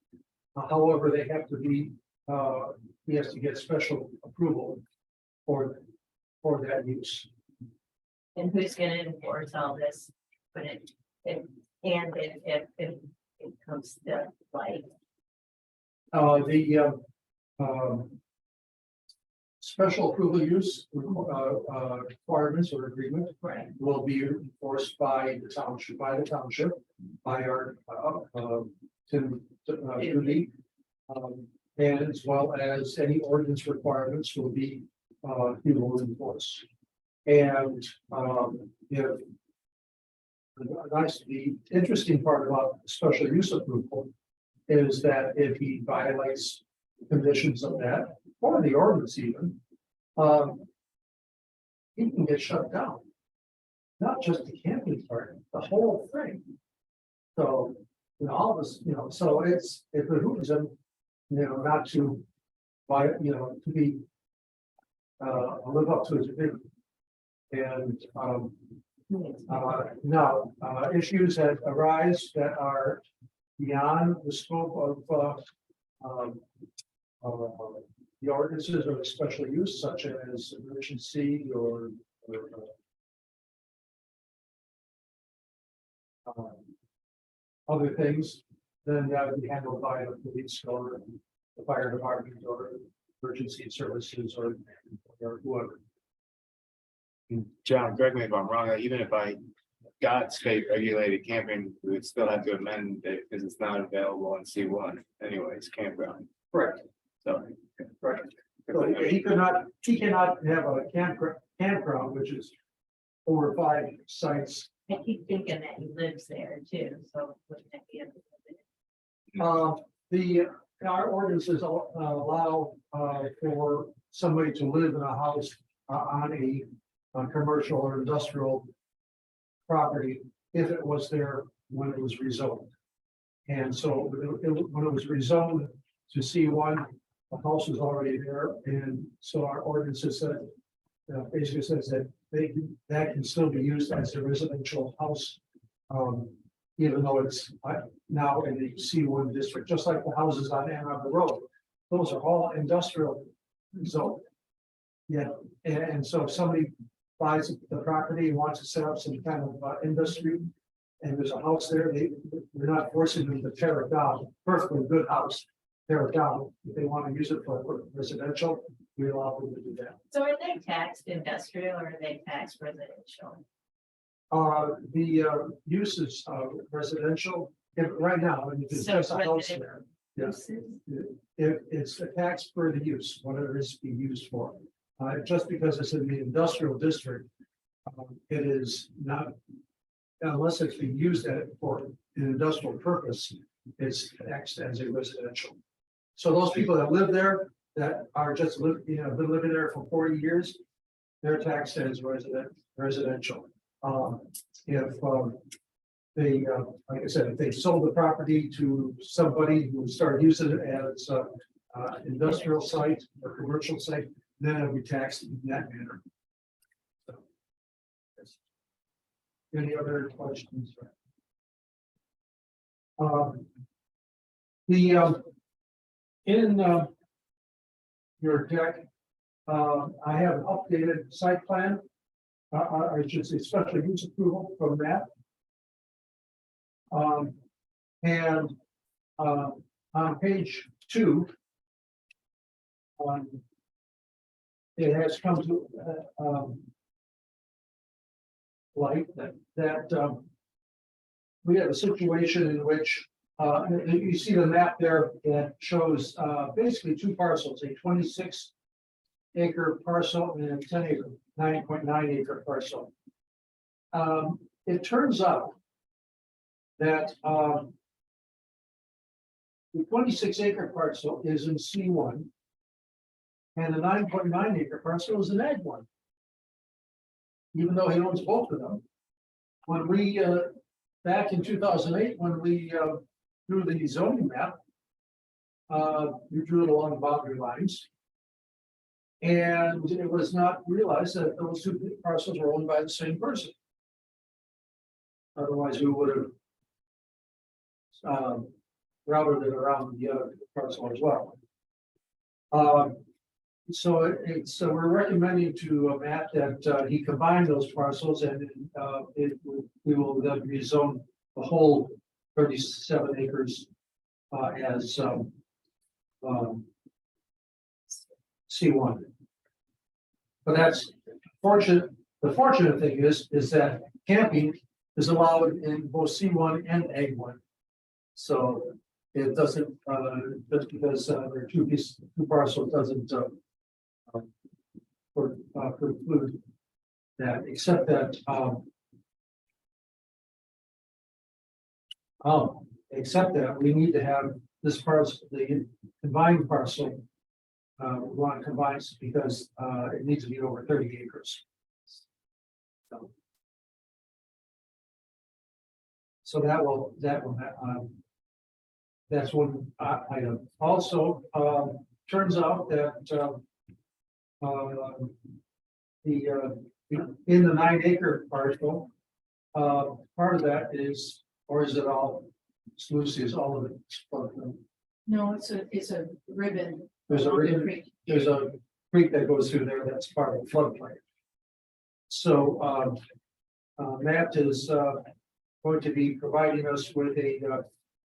However, they have to be, he has to get special approval for that use. And who's gonna enforce all this? But if it comes to like. The special approval use requirements or agreement will be enforced by the township, by our duty. And as well as any ordinance requirements will be he will enforce. And the interesting part about special use approval is that if he violates conditions of that, or the ordinance even, he can get shut down. Not just the camping part, the whole thing. So, all this, so it behooves him, not to, to be, live up to his agreement. And, now, issues that arise that are beyond the scope of the ordinances or the special use, such as emergency or other things, then that would be handled by the police or the fire department or emergency services or whoever. John, correct me if I'm wrong, even if I got state regulated camping, we would still have to amend it because it's not available in C1 anyways, campground. Correct. So. Right. So he cannot have a campground, which is over 5 sites. I keep thinking that he lives there too, so wouldn't that be Our ordinances allow for somebody to live in a house on a commercial or industrial property if it was there when it was rezoned. And so when it was rezoned to C1, the house was already there, and so our ordinances said, basically says that that can still be used as a residential house, even though it's now in the C1 district, just like the houses on Ann Arbor Road. Those are all industrial zone. Yeah, and so if somebody buys the property and wants to set up some kind of industry, and there's a house there, we're not forcing them to tear it down. Perfectly good house, tear it down. If they want to use it for residential, we allow them to do that. So are they taxed industrial or are they taxed residential? The use is residential right now, and if it's So just a house residential there. Yes, if it's a tax for the use, whatever it's being used for. Just because it's in the industrial district, it is not, unless it's being used for an industrial purpose, it's taxed as a residential. So those people that live there, that are just been living there for 40 years, they're taxed as residential. If they, like I said, if they sold the property to somebody who started using it as industrial site or commercial site, then it'll be taxed in that manner. So, yes. Any other questions? In your deck, I have an updated site plan. I should say special use approval from that. And on page 2, it has come to light that we have a situation in which you see the map there that shows basically 2 parcels, a 26-acre parcel and a 10-acre, 9.9-acre parcel. It turns out that the 26-acre parcel is in C1, and the 9.9-acre parcel is an Ag 1. Even though he owns both of them. When we, back in 2008, when we drew the zoning map, we drew it along boundary lines. And it was not realized that those 2 parcels were owned by the same person. Otherwise, we would have routed it around the other parcel as well. So we're recommending to Matt that he combine those parcels, and we will then rezone the whole 37 acres as C1. But that's fortunate. The fortunate thing is that camping is allowed in both C1 and Ag 1. So it doesn't just because there are 2 parcels doesn't preclude that, except that we need to have this parcel, the combined parcel. We want to combine it because it needs to be over 30 acres. So that's one item. Also, turns out that in the 9 acre parcel, part of that is, or is it all? Lucy, is all of it? No, it's a ribbon. There's a along the ribbon. creek. There's a creek that goes through there that's part of the floodplain. So, Matt is, going to be providing us with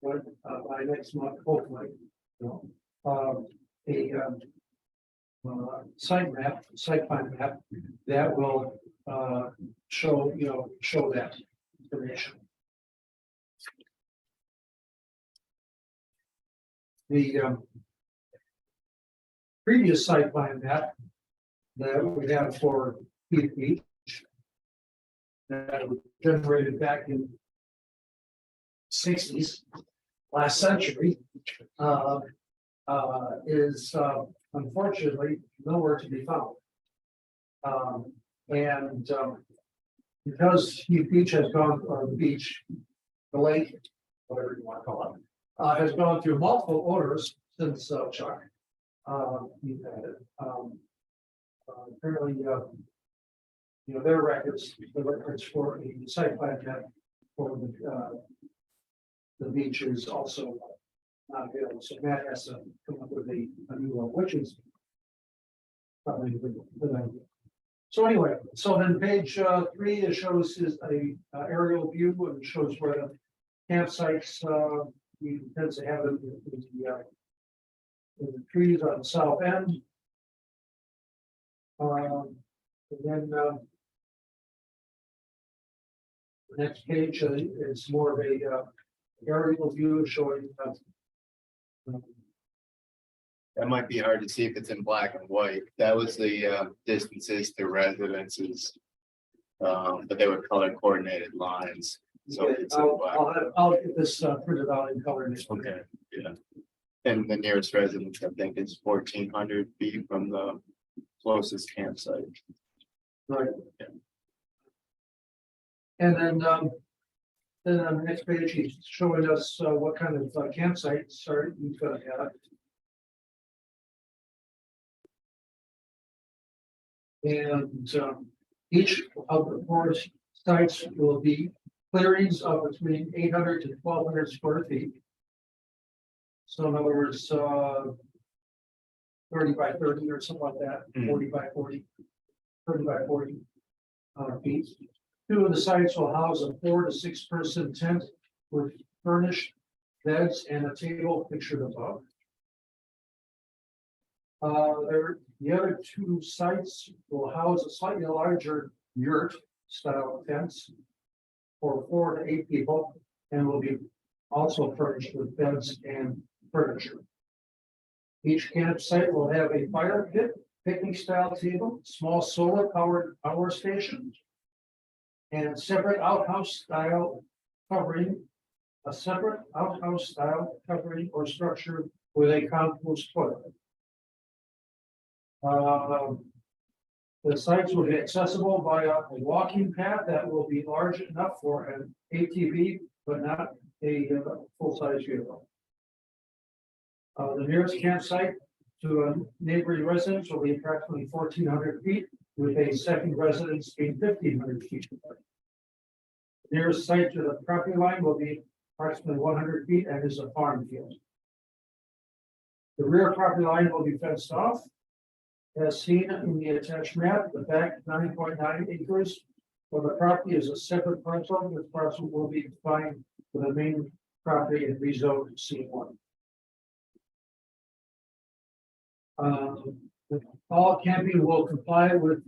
by next month, hopefully. Site plan map that will, show that information. The, previous site plan map that we have for Heath Beach that was generated back in 60s, last century, is unfortunately nowhere to be found. Because Heath Beach has gone, or the beach, the lake, whatever you want to call it, has gone through multiple owners since Chuck. We've had it. Apparently, their records, the records for a site plan map for the beach is also not available. So Matt has to come up with a new one, which is probably a good idea. So anyway, so then page 3, it shows is a aerial view and shows where the campsites we tend to have in the trees on the south end. And then the next page is more of a aerial view showing. That might be hard to see if it's in black and white. That was the distances to residences. But they were color coordinated lines. So it's in black. I'll get this printed out in color. Okay, yeah. And the nearest residence, I think, is 1,400 feet from the closest campsite. Right. Yeah. And then on the next page, he's showing us what kind of campsites are he's going to have. And each of the 4 sites will be clearings of between 800 to 1,200 square feet. So in other words, 30 by 30 or something like that, 40 by 40, 30 by 40 feet. 2 of the sites will house a 4 to 6 person tent with furnished beds and a table pictured above. The other 2 sites will house a slightly larger yurt style tents for 4 to 8 people and will be also furnished with beds and furniture. Each campsite will have a fire pit, picnic style table, small solar powered power station, and separate outhouse style covering, a separate outhouse style covering or structure with a compost toilet. The sites will be accessible via a walking path that will be large enough for an ATV, but not a full-size vehicle. The nearest campsite to a neighboring residence will be approximately 1,400 feet, with a second residence being 1,500 feet. The nearest site to the property line will be approximately 100 feet and is a farm field. The rear property line will be fenced off. As seen in the attached map, the back 9.9 acres for the property is a separate parcel. This parcel will be defined for the main property and rezoned C1. All camping will comply with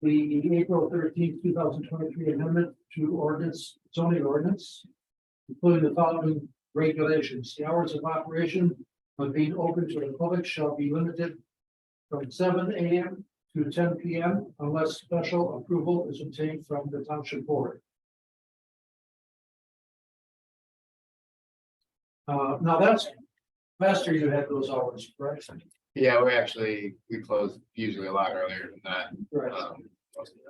the April 13th, 2023 amendment to zoning ordinance, including the following regulations. The hours of operation of being open to the public shall be limited from 7 a.m. to 10 p.m. unless special approval is obtained from the township board. Now that's Last year you had those hours, correct? Yeah, we close usually a lot earlier than that. Right. Most of the-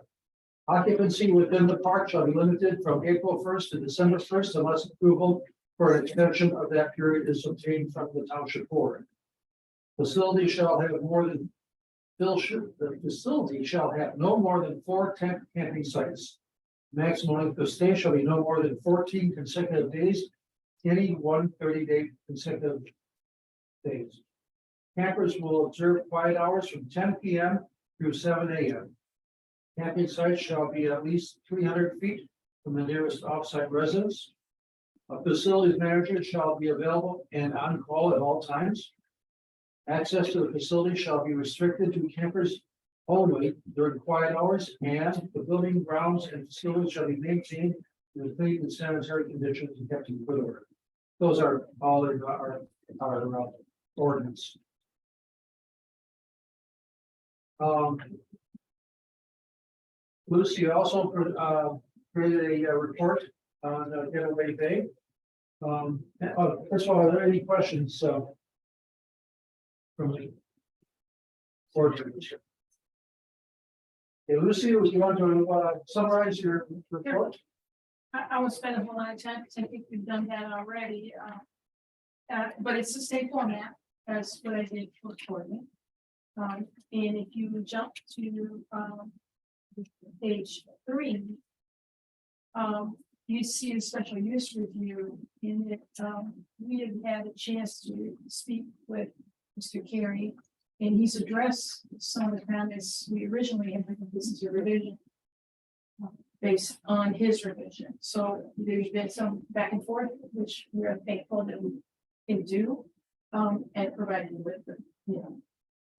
Occupancy within the park shall be limited from April first to December first unless approval for an extension of that period is obtained from the township board. Facility shall have more than. The facility shall have no more than 4 tent camping sites. Maximum length of stay shall be no more than 14 consecutive days. Any 130-day consecutive days. Campers will observe quiet hours from 10 p.m. through 7 a.m. Camping sites shall be at least 300 feet from the nearest off-site residence. A facilities manager shall be available and on call at all times. Access to the facility shall be restricted to campers only during quiet hours, and the building grounds and facilities shall be maintained in clean and sanitary conditions and kept in good order. Those are all in our ordinance. Lucy also created a report on Getaway Bay. First of all, are there any questions from the board members? Hey, Lucy, would you want to summarize your report? I won't spend a whole lot of time because I think we've done that already. But it's the same format as what I did for Courtney. And if you jump to page 3, you see a special use review in it. We have had a chance to speak with Mr. Carey, and he's addressed some of the comments we originally had. This is a revision based on his revision. So there's been some back and forth, which we're thankful that we can do, and provide you with the,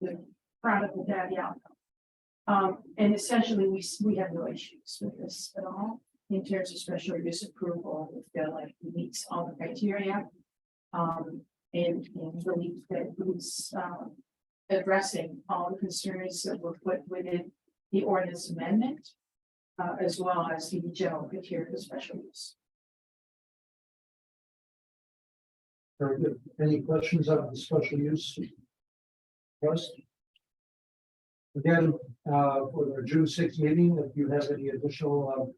the product of that outcome. And essentially, we have no issues with this at all in terms of special use approval. We feel like it meets all the criteria, and believe that it's addressing all the concerns that were put within the ordinance amendment, as well as the general criteria for special use. Very good. Any questions on the special use? First. Again, for the June 6th meeting, if you have any additional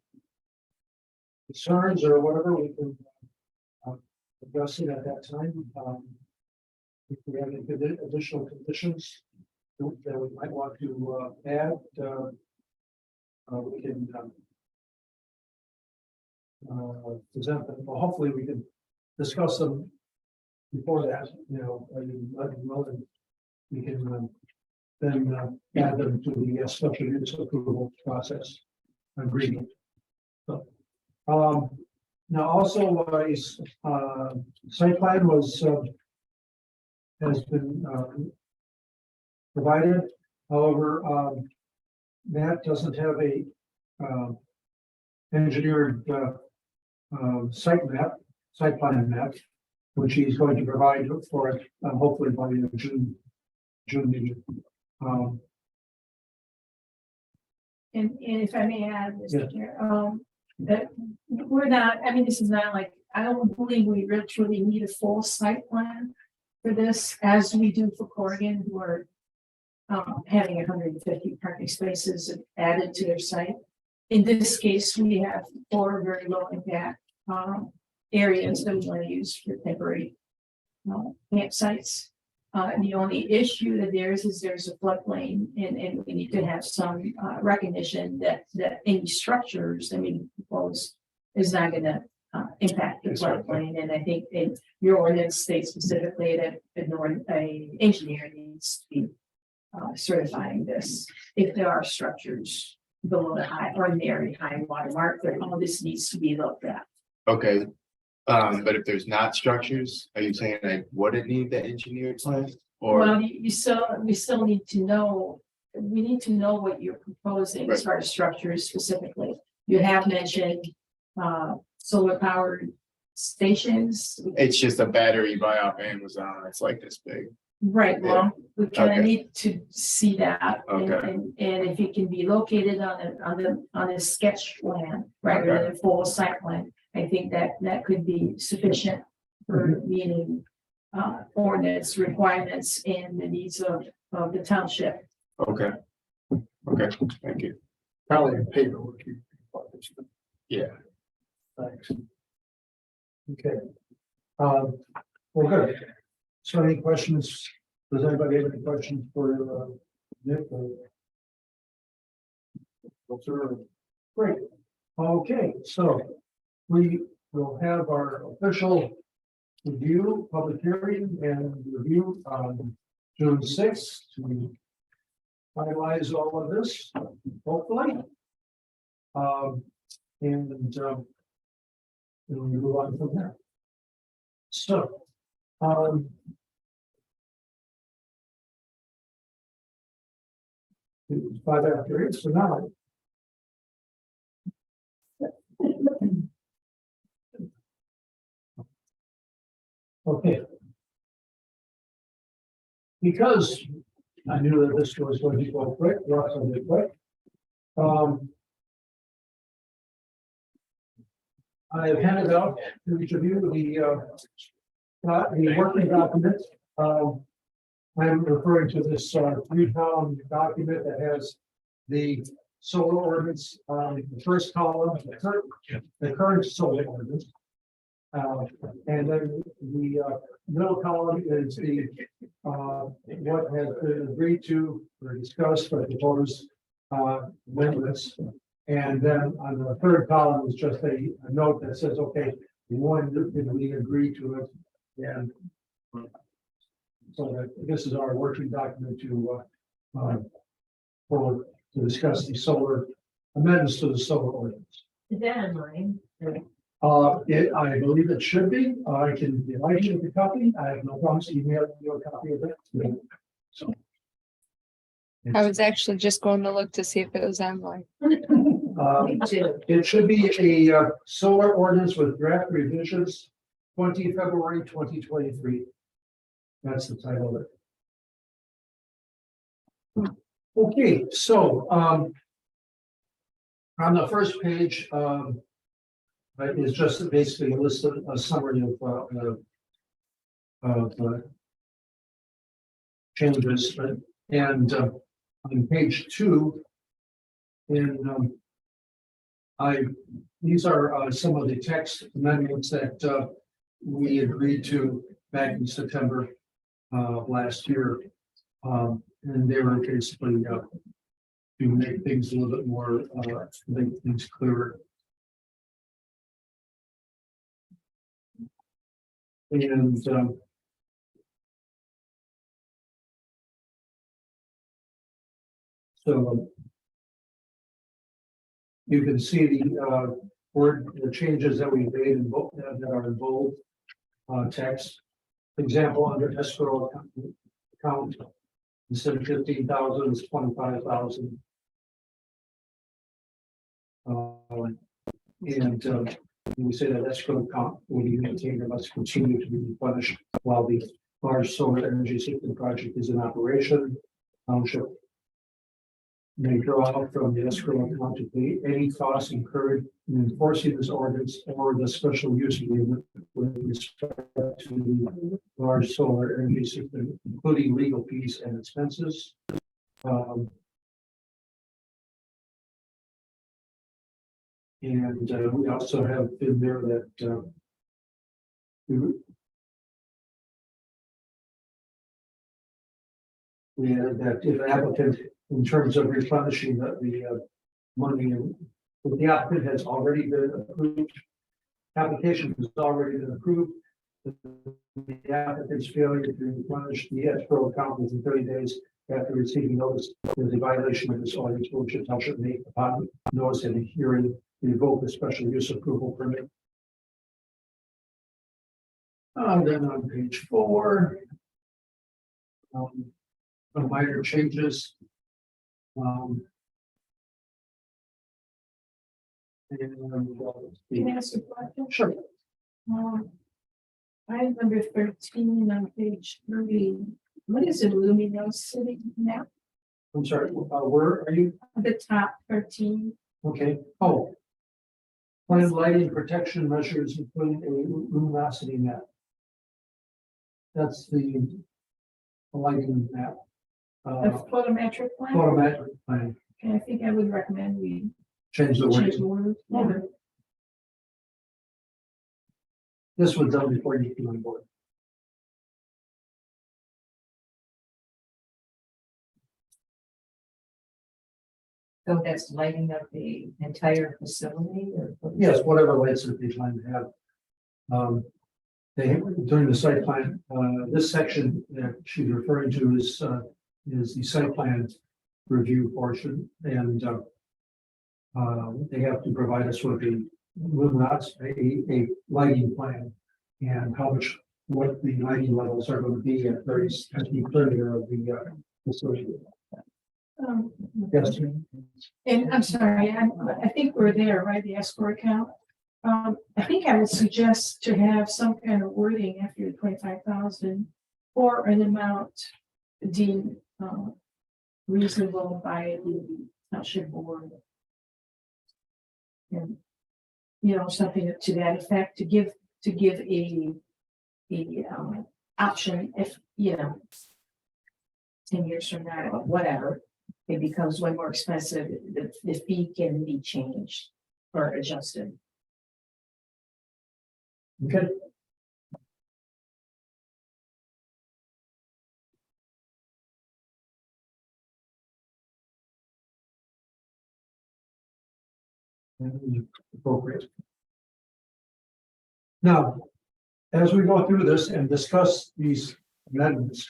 concerns or whatever, we can address it at that time. If we have any additional conditions that we might want to add, we can present them. Well, hopefully we can discuss them before that, let them know that we can then add them to the special use approval process agreement. So, now also site plan was has been provided. However, Matt doesn't have a engineered site plan map, which he's going to provide for it, hopefully by the June meeting. And if I may add, Mr. Chair, that we're not, I mean, this is not like, I don't believe we really truly need a full site plan for this, as we do for Corrigan, who are having 150 parking spaces added to their site. In this case, we have 4 very low impact areas that we want to use for temporary campsites. The only issue that there's a floodplain, and we need to have some recognition that any structures, proposed is not going to impact the floodplain. And I think in your ordinance states specifically that an engineer needs to be certifying this if there are structures below the ordinary high water mark. That all this needs to be looked at. Okay. But if there's not structures, are you saying I wouldn't need the engineered plan? Or Well, we still need to know, we need to know what you're proposing as far as structures specifically. You have mentioned solar powered stations. it's just a battery buy off Amazon. It's like this big. Right, well, we kind of Okay. need to see that. Okay. And if it can be located on a sketch plan rather Okay. than a full site plan, I think that could be sufficient for meeting ordinance requirements and the needs of the township. Okay. Okay, thank you. Probably paperwork. Yeah. Thanks. Okay. Well, good. So any questions? Does anybody have any questions for Nick? Great. Okay, so we will have our official review, public hearing and review on June 6th to finalize all of this, hopefully. And we move on from there. So, it's 5:08, so now. Okay. Because I knew that this was going to go quick, relatively quick. I have handed out to each of you the working document. I'm referring to this three-column document that has the solar ordinance, the first column, the current solar ordinance. And then the middle column is the what has been agreed to or discussed or proposed amendments. And then on the third column is just a note that says, okay, one, did we agree to it? And so that this is our working document to discuss the solar amendments to the solar ordinance. Is that online? I believe it should be. I can provide you with a copy. I have no problems emailing you a copy of it. So. I was actually just going to look to see if it was online. It should be a solar ordinance with draft revisions, 20 February 2023. That's the title of it. Okay, so on the first page is just basically a list of a summary of changes, and on page 2, these are some of the text amendments that we agreed to back in September last year, and they were basically to make things a little bit more, make things clearer. And so you can see the changes that we made in both that are in bold text. For example, under escrow account, instead of 15,000, it's 25,000. And we say that escrow account will be maintained and must continue to be replenished while the large solar energy system project is in operation. Township may draw from the escrow account to pay any costs incurred in enforcing this ordinance or the special use agreement with respect to the large solar energy system, including legal fees and expenses. And we also have in there that we added that if an applicant, in terms of replenishing the money, if the applicant has already been approved, application has already been approved, the applicant's failure to replenish the escrow account within 30 days after receiving notice is a violation of this ordinance, which the township may, upon notice and hearing, revoke the special use approval permit. Then on page 4, some minor changes. Can I ask a question? Sure. Item number 13 on page 3. What is a luminosity map? I'm sorry, where are you? The top 13. Okay. Oh. Planned lighting protection measures, including a luminosity map. That's the lighting map. The Uh, photometric plan, photometric plan, and I think I would recommend we change the change the word. word. Okay. This was done before you came on board. So that's lighting up the entire facility or? Yes, whatever lights that they plan to have. They, during the site plan, this section that she's referring to is the site plan review portion, and they have to provide us with a lighting plan and how much, what the lighting levels are going to be at various, at the perimeter of the facility. Um, Yes. And I'm sorry, I think we're there, right, the escrow account. I think I would suggest to have some kind of wording after the 25,000 or an amount deemed reasonable by the township board. And, you know, something to that effect, to give a option if, you know, 10 years from now, or whatever, it becomes way more expensive, the fee can be changed or adjusted. Okay. Appropriate. Now, as we go through this and discuss these amendments,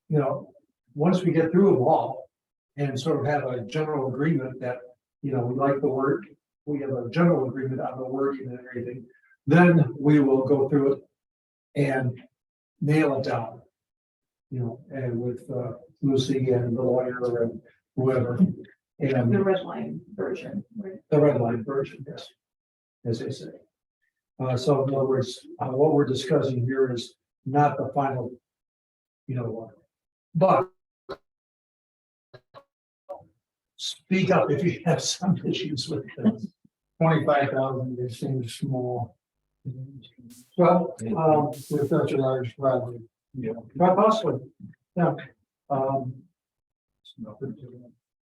you know, once we get through them all and sort of have a general agreement that, you know, we like the word, we have a general agreement on the wording and everything, then we will go through it and nail it down. You know, and with Lucy and the lawyer and whoever, and The red line version, right? the red line version, yes, as they say. So in other words, what we're discussing here is not the final, you know, one. But speak up if you have some issues with this. 25,000, it seems small. Well, With such a large project. quite possibly, yeah.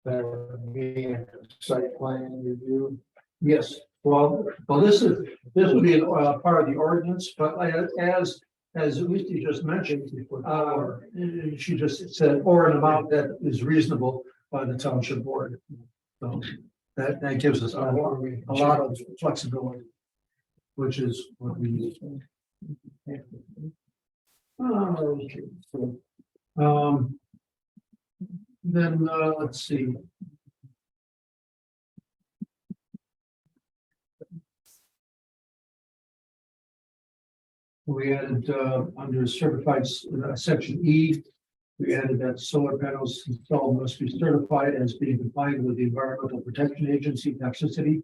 That would be a site plan review. Yes, well, this would be part of the ordinance, but as Lucy just mentioned, she just said, or an amount that is reasonable by the township board. So that gives us a lot of flexibility, which is what we need. Okay, so, then, let's see. We added, under certified, section E, we added that solar panels installed must be certified as being compliant with the Environmental Protection Agency toxicity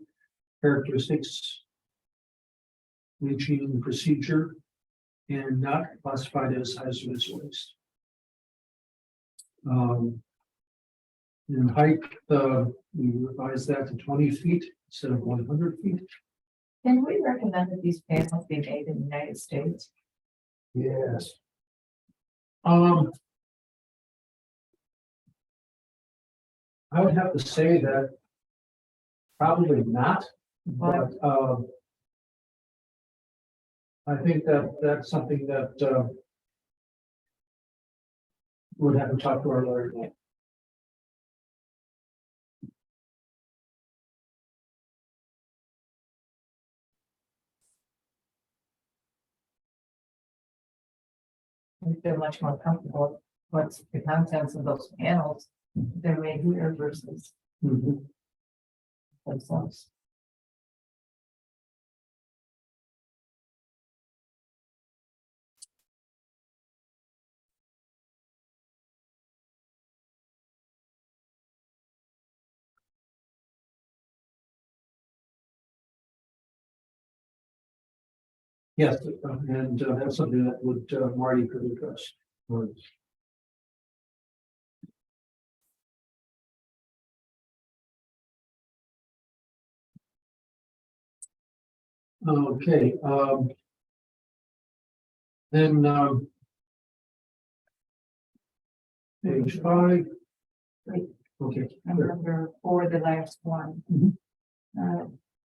characteristics, leaching procedure, and not classified as hazardous waste. In height, we revised that to 20 feet instead of 100 feet. Can we recommend that these panels be made in the United States? Yes. I would have to say that probably not, but I think that that's something that would have to talk to our lawyer about. I feel much more comfortable with what's the contents of those panels than made here versus themselves. Yes, and that's something that would Marty could address. Okay, Then, page 5. Okay. Number 4, the last one. Mhm.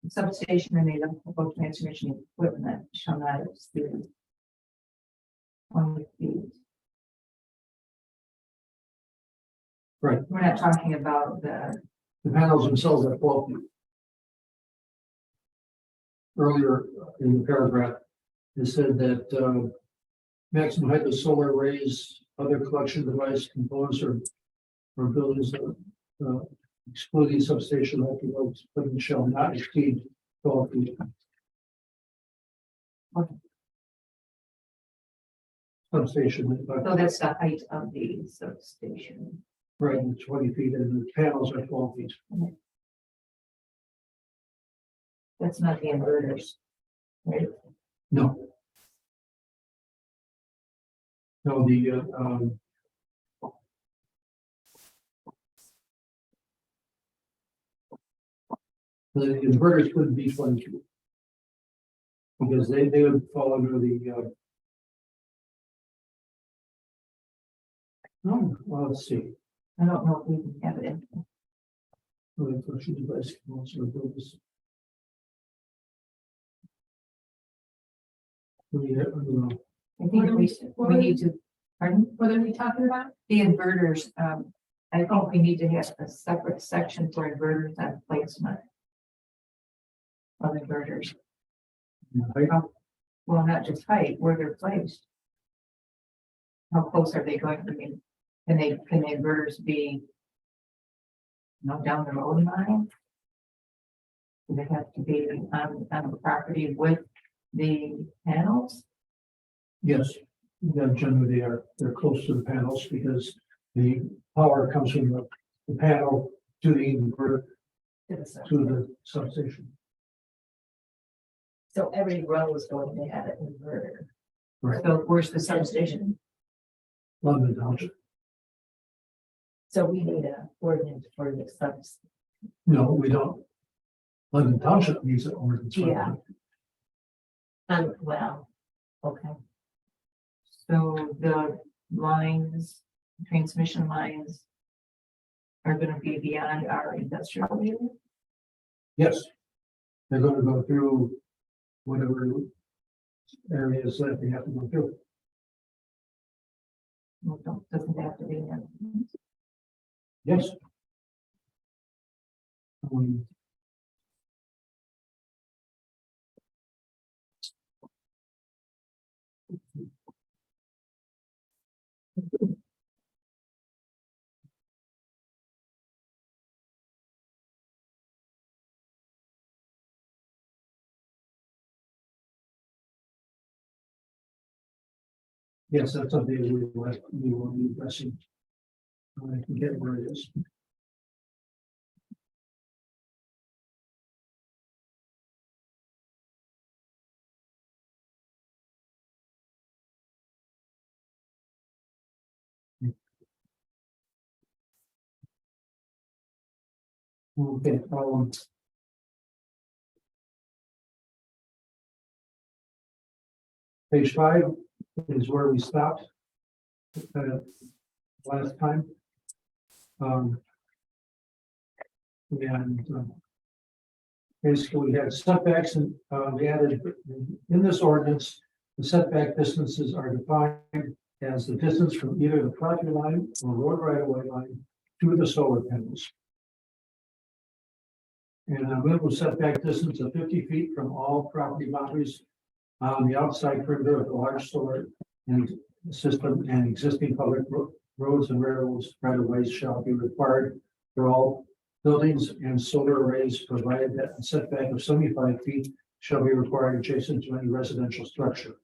Substation and electrical transmission equipment shall not exceed 20 feet. Right. We're not talking about the, panels themselves are 12 feet. Earlier in the paragraph, it said that maximum height of solar arrays, other collection device components or buildings excluding substation electrical equipment shall not exceed 12 feet. Okay. Substation, so that's the height of the substation. right, 20 feet, and the panels are 12 feet. That's not the inverters, right? No. No, the inverters couldn't be 22. Because they would fall under the, no, well, let's see. I don't know if we can have it in. Collection device can also build this. I don't know. I think we need to, pardon? What are we talking about? The inverters, I think we need to have a separate section for inverters and placement of inverters. Well, not just height, where they're placed. How close are they going to be? Can the inverters be, down the road line? Do they have to be on the property with the panels? Yes, generally they're close to the panels because the power comes from the panel to the inverter to the substation. So every row is going to have an inverter. Right. So where's the substation? London Township. So we need a ordinance for the subs. No, we don't. London Township needs an ordinance. Yeah. Well, okay. So the lines, transmission lines are gonna be beyond our industrial area? Yes. They're going to go through whatever areas that they have to go through. Well, doesn't have to be in. Yes. Yes, that's something we will be addressing. I can get where it is. Okay, page 5 is where we stopped last time. Basically we had setbacks and we added in this ordinance, the setback distances are defined as the distance from either the property line or road right of way line to the solar panels. And a minimum setback distance of 50 feet from all property boundaries on the outside perimeter of the large solar and system and existing public roads and railroads right of ways shall be required for all buildings and solar arrays, provided that a setback of 75 feet shall be required adjacent to any residential structure.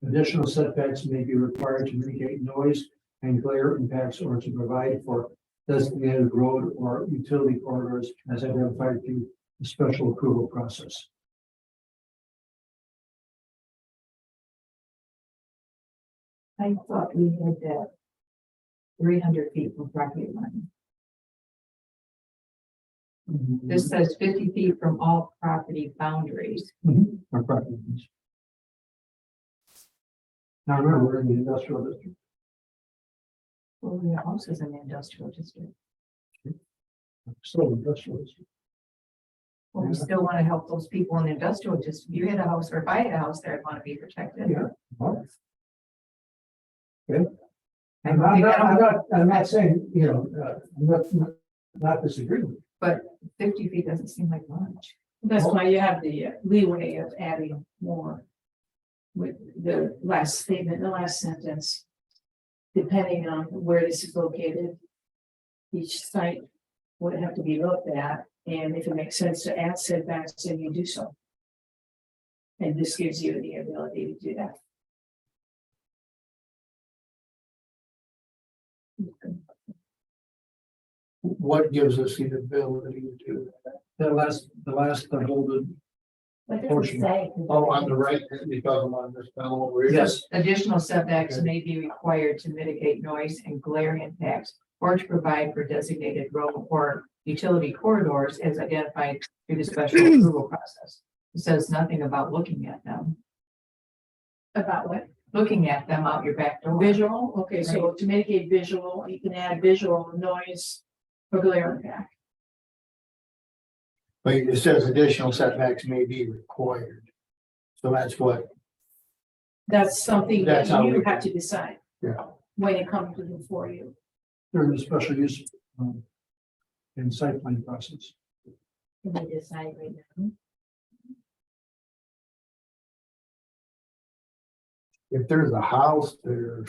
Additional setbacks may be required to mitigate noise and glare impacts or to provide for designated road or utility corridors as identified through the special approval process. I thought we had that 300 feet from property line. This says 50 feet from all property boundaries. Our property. Now remember, we're in the industrial district. Well, your house is in the industrial district. Still industrial district. Well, we still want to help those people in the industrial district. You had a house or if I had a house there, I'd want to be protected. Yeah. Well, And I'm not saying, you know, not disagreeing with you. But 50 feet doesn't seem like much. That's why you have the leeway of adding more. With the last statement, the last sentence. Depending on where this is located. Each site would have to be looked at, and if it makes sense to add setbacks, then you do so. And this gives you the ability to do that. What gives us the ability to do that? The last bolded. What does it Portion. say? Oh, on the right, because I'm on this panel over here. Yes. Additional setbacks may be required to mitigate noise and glare impacts or to provide for designated road or utility corridors as identified through the special approval process. It says nothing about looking at them, About what? looking at them out your back door. Visual, okay, so to mitigate visual, you can add visual noise or glare impact. But it says additional setbacks may be required. So that's what, That's something that That's how you we- have to decide. Yeah. When it comes to before you. During the special use. And site plan process. Can we decide right now? if there's a house there.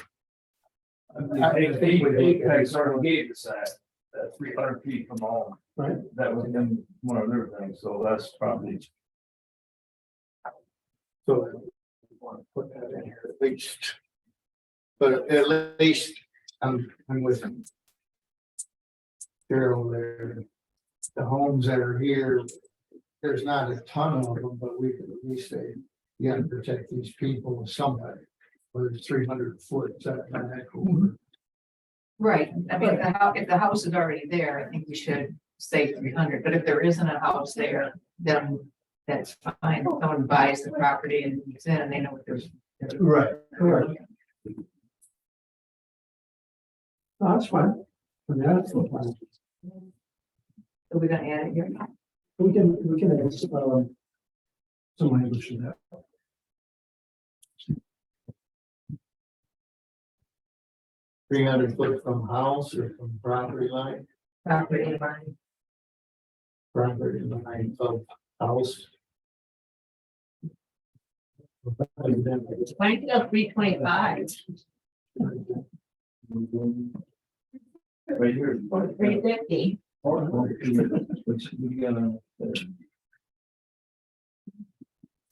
Apex already gave us that 300 feet from home. Right. That was in one of their things, so that's probably. So we want to put that in here at least. But at least I'm with him. Carol there. The homes that are here, there's not a ton of them, but we could at least say, you gotta protect these people with somebody. Whether it's 300 foot, that corner. Right, I mean, if the house is already there, I think we should say 300, but if there isn't a house there, then that's fine. Someone buys the property and moves in and they know what there's. Right, correct. No, that's fine. I mean, that's fine. So we're gonna add it here. We can add some language to that. Three 300 foot from house or from property line, Property line. property line of house. Why don't you go 325? Right here. Or 350?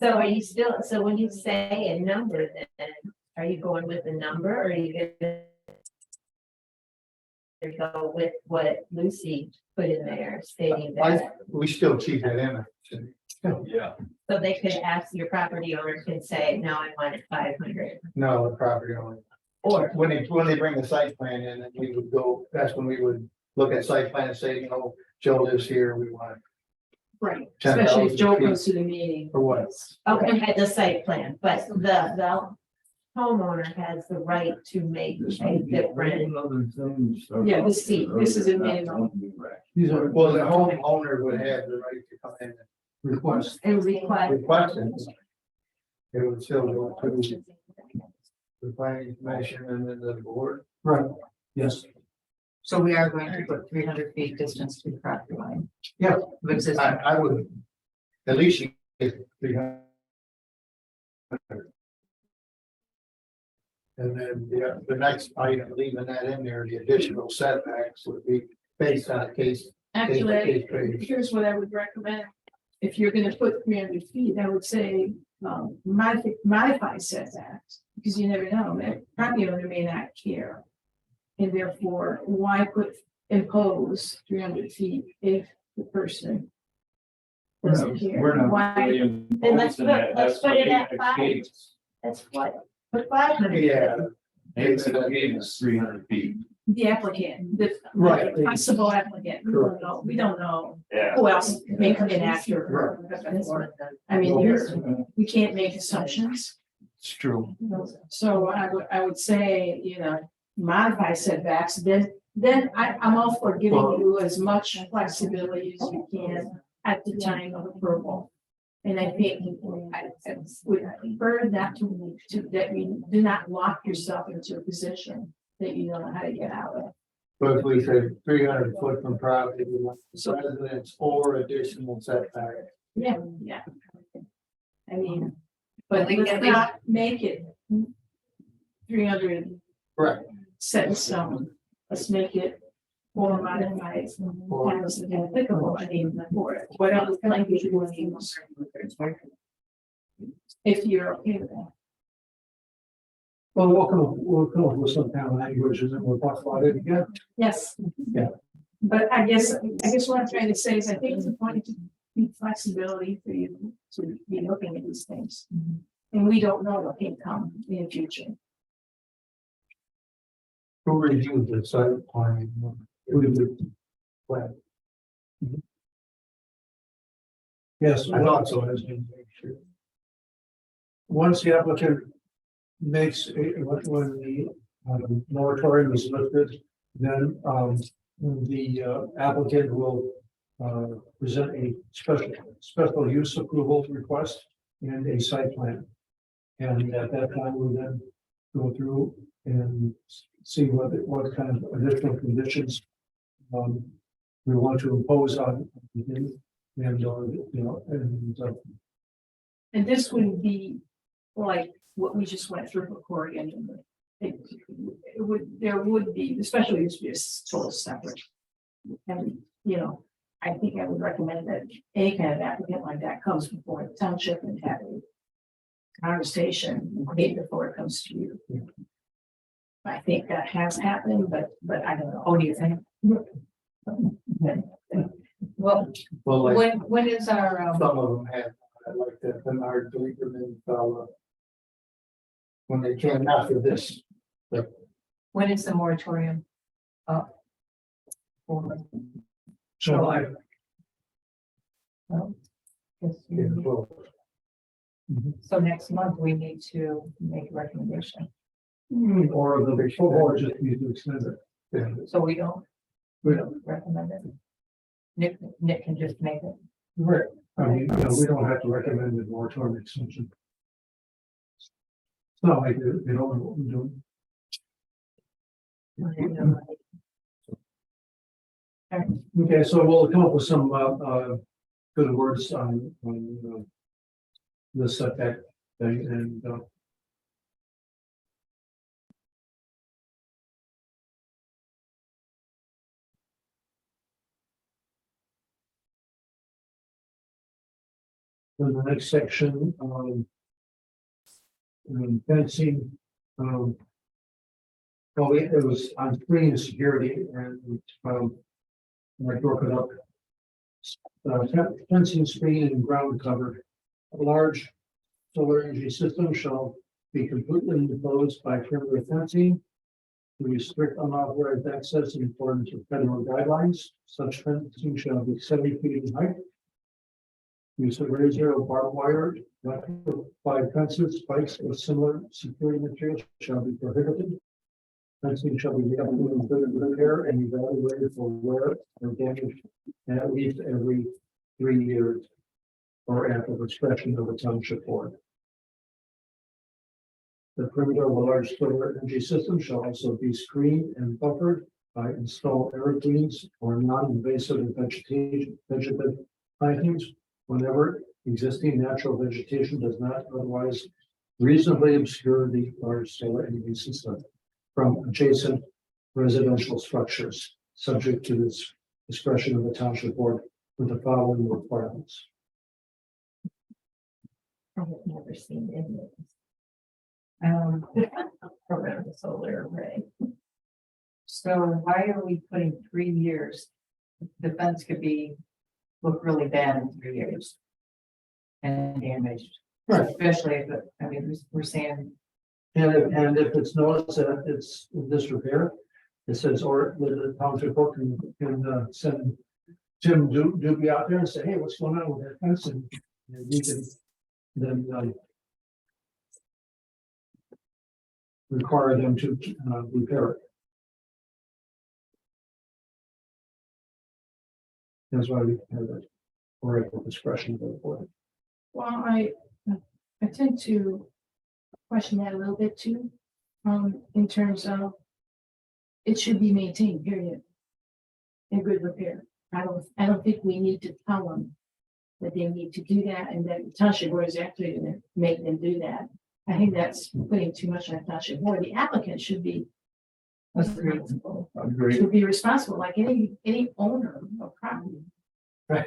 So are you still, so when you say a number, then are you going with the number or are you gonna go with what Lucy put in there stating that? We still keep it in it. Yeah. So they could ask, your property owner can say, no, I want it 500. No, the property owner. Or When they bring the site plan in, then we would go, that's when we would look at site plan and say, you know, Joe lives here, we want Right, 10,000 especially if Joe feet. goes to the meeting. or what. okay, had the site plan, but the homeowner has the right to make a different. Yeah, this is a minimum. These are Well, the homeowner would have the right to come in and requests. And request. request it. It would still go to the planning commission and then the board. Right, yes. So we are going to put 300 feet distance to the property line. Yeah. Of existing. I would, at least you get 300. And then the next item, leaving that in there, the additional setbacks would be based on a case. Actually, Case here's what I would recommend. If you're gonna put 300 feet, I would say, modify setbacks, because you never know, that property owner may not care. And therefore, why impose 300 feet if the person doesn't care? We're not. Why? Then let's put it at 5. That's what, put 500. Yeah. Gave us 300 feet. The applicant, the Right. possible applicant, we don't know Yeah. who else may come in after. I mean, we can't make assumptions. It's true. So I would say, you know, modify setbacks, then I'm all for giving you as much flexibility as you can at the time of approval. And I think I would prefer that that you do not lock yourself into a position that you don't know how to get out of. But if we say 300 foot from property, residence or additional setback. Yeah. I mean, but We can let's at least- not make it 300 Correct. set in stone. Let's make it more modified, more applicable, I mean, for whatever language you want to use. If you're okay with that. Well, we'll come up with some kind of language and then we'll talk about it again. Yes. Yeah. But I guess what I'm trying to say is I think it's important to be flexibility for you to be looking at these things. And we don't know what can come in the future. Who reviewed the site plan? Who did the plan? Yes, I thought so. Once the applicant makes, when the moratorium is lifted, then the applicant will present a special use approval request and a site plan. And at that time, we'll then go through and see what kind of additional conditions we want to impose on him. And, And this would be like what we just went through for Corrigan. It would, there would be, especially use be a total separate. And, you know, I think I would recommend that any kind of applicant like that comes before the township and have a conversation maybe before it comes to you. I think that has happened, but I don't know. What do you think? Well, Like when is our, some of them have, like the Bernard Gleeberman fellow. When they came after this, when is the moratorium up? so I, So next month, we need to make a recommendation, or the big board just needs to extend it. so we don't We don't, recommend it. Nick can just make it. right, I mean, we don't have to recommend the moratorium extension. It's not like they don't know what we're doing. Okay, so we'll come up with some good words on the setback thing and in the next section, fencing, well, it was on screen and security and I broke it up. Fencing, screen and ground cover. A large solar energy system shall be completely enclosed by perimeter fencing to restrict unauthorized access in accordance with federal guidelines. Such fencing shall be 70 feet in height. Use of razor or barbed wire, electrified fences, spikes, or similar security materials shall be prohibited. Fencing shall be repaired and evaluated for wear or damage at least every 3 years or at the discretion of the township board. The perimeter of a large solar energy system shall also be screened and buffered by installed evergreens or non-invasive vegetative plantings whenever existing natural vegetation does not otherwise reasonably obscure the large solar energy system from adjacent residential structures, subject to this discretion of the township board with the following requirements. I have never seen any of this. Around the solar array. So why are we putting 3 years? The fence could look really bad in 3 years. And damaged, Right. especially if, we're saying, And if it's noticed that it's in disrepair, it says, or the township board can send Jim Doobie out there and say, hey, what's going on with that fence? And you can then require them to repair it. That's why we have that parental discretion to the board. Well, I tend to question that a little bit too, in terms of it should be maintained, period. In good repair. I don't think we need to tell them that they need to do that and that the township board is actually gonna make them do that. I think that's putting too much on the township board. The applicant should be responsible. Agreed. Should be responsible, like any owner of property. Right.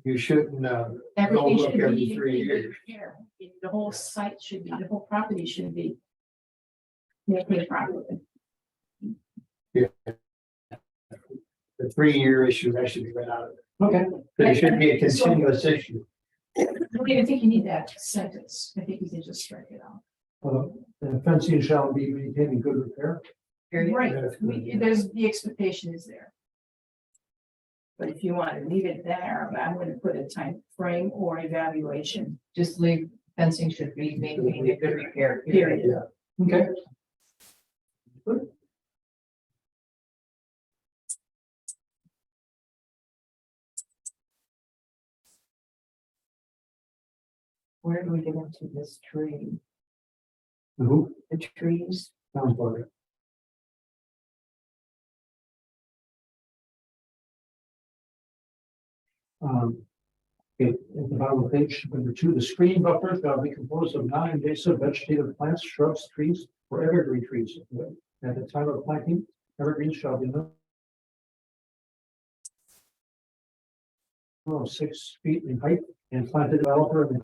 You shouldn't, go Everything look should every be 3 in good years. repair. The whole site should be, the whole property should be maintained properly. The 3-year issue, that should be right out of it. Okay. But it shouldn't be a continuous issue. I don't even think you need that sentence. I think you can just strike it out. The fencing shall be maintained in good repair. Right, there's, the expectation is there. But if you want to leave it there, I'm going to put a time frame or evaluation, Just leave fencing should be maintained in good repair. period. Okay. Where do we get into this tree? Who? The trees? Sounds about right. Okay, at the bottom of page number 2, the screening buffer shall be composed of non-invasive vegetative plants, shrubs, trees, or evergreen trees. At the time of planting, evergreens shall be no 6 feet in height and planted developer and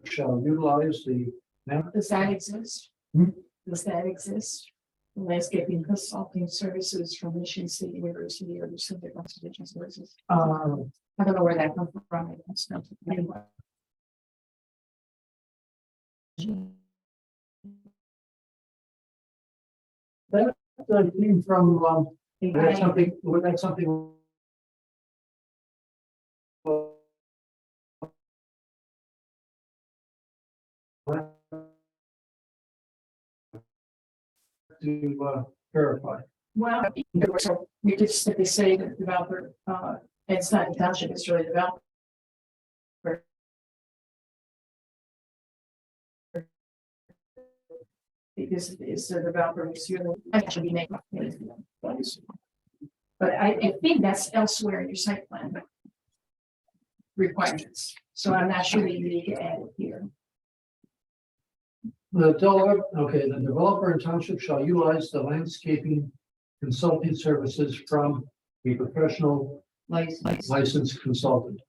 shall utilize the map. Does that exist? Hmm? Does that exist? Landscaping consulting services from Michigan State University or the Center for Conservation Services. I don't know where that comes from. It's not- anyway. That came from, that's something, that's something. To verify. Well, so we could simply say that developer, it's not the township, it's really developer. Because it's the developer, it's really, that should be made. But I think that's elsewhere in your site plan. Requirements, so I'm not sure that you need to add it here. The developer and township shall utilize the landscaping consulting services from a professional licensed consultant.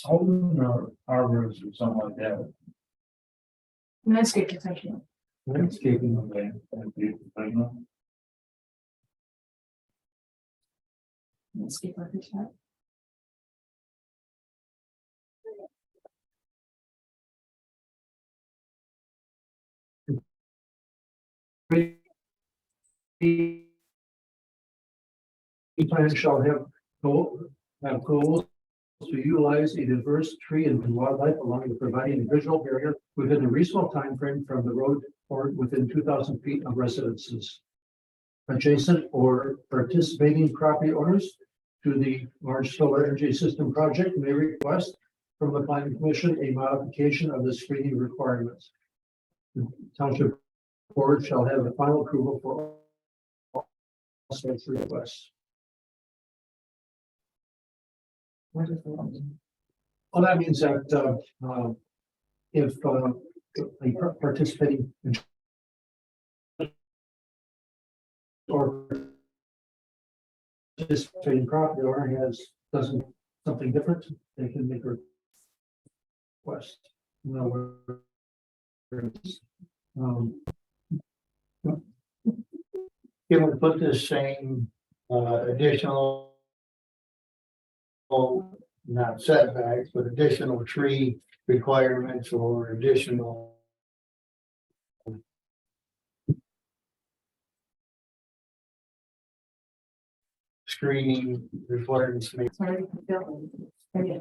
Holden or arbors or something like that. Landscape professional. Landscaping. Okay, that'd be professional. Landscape architect. Each plan shall have goals to utilize a diverse tree and wildlife along with providing a visual barrier within a reasonable time frame from the road or within 2,000 feet of residences. Adjacent or participating property owners to the large solar energy system project may request from the planning commission a modification of the screening requirements. The township board shall have the final approval for all such requests. What is the one? Well, that means that if a participating or participating property owner doesn't something different, they can make a request. In other words, You would put this same, additional not setbacks, but additional tree requirements or additional screening requirements. Sorry, Bill. Okay.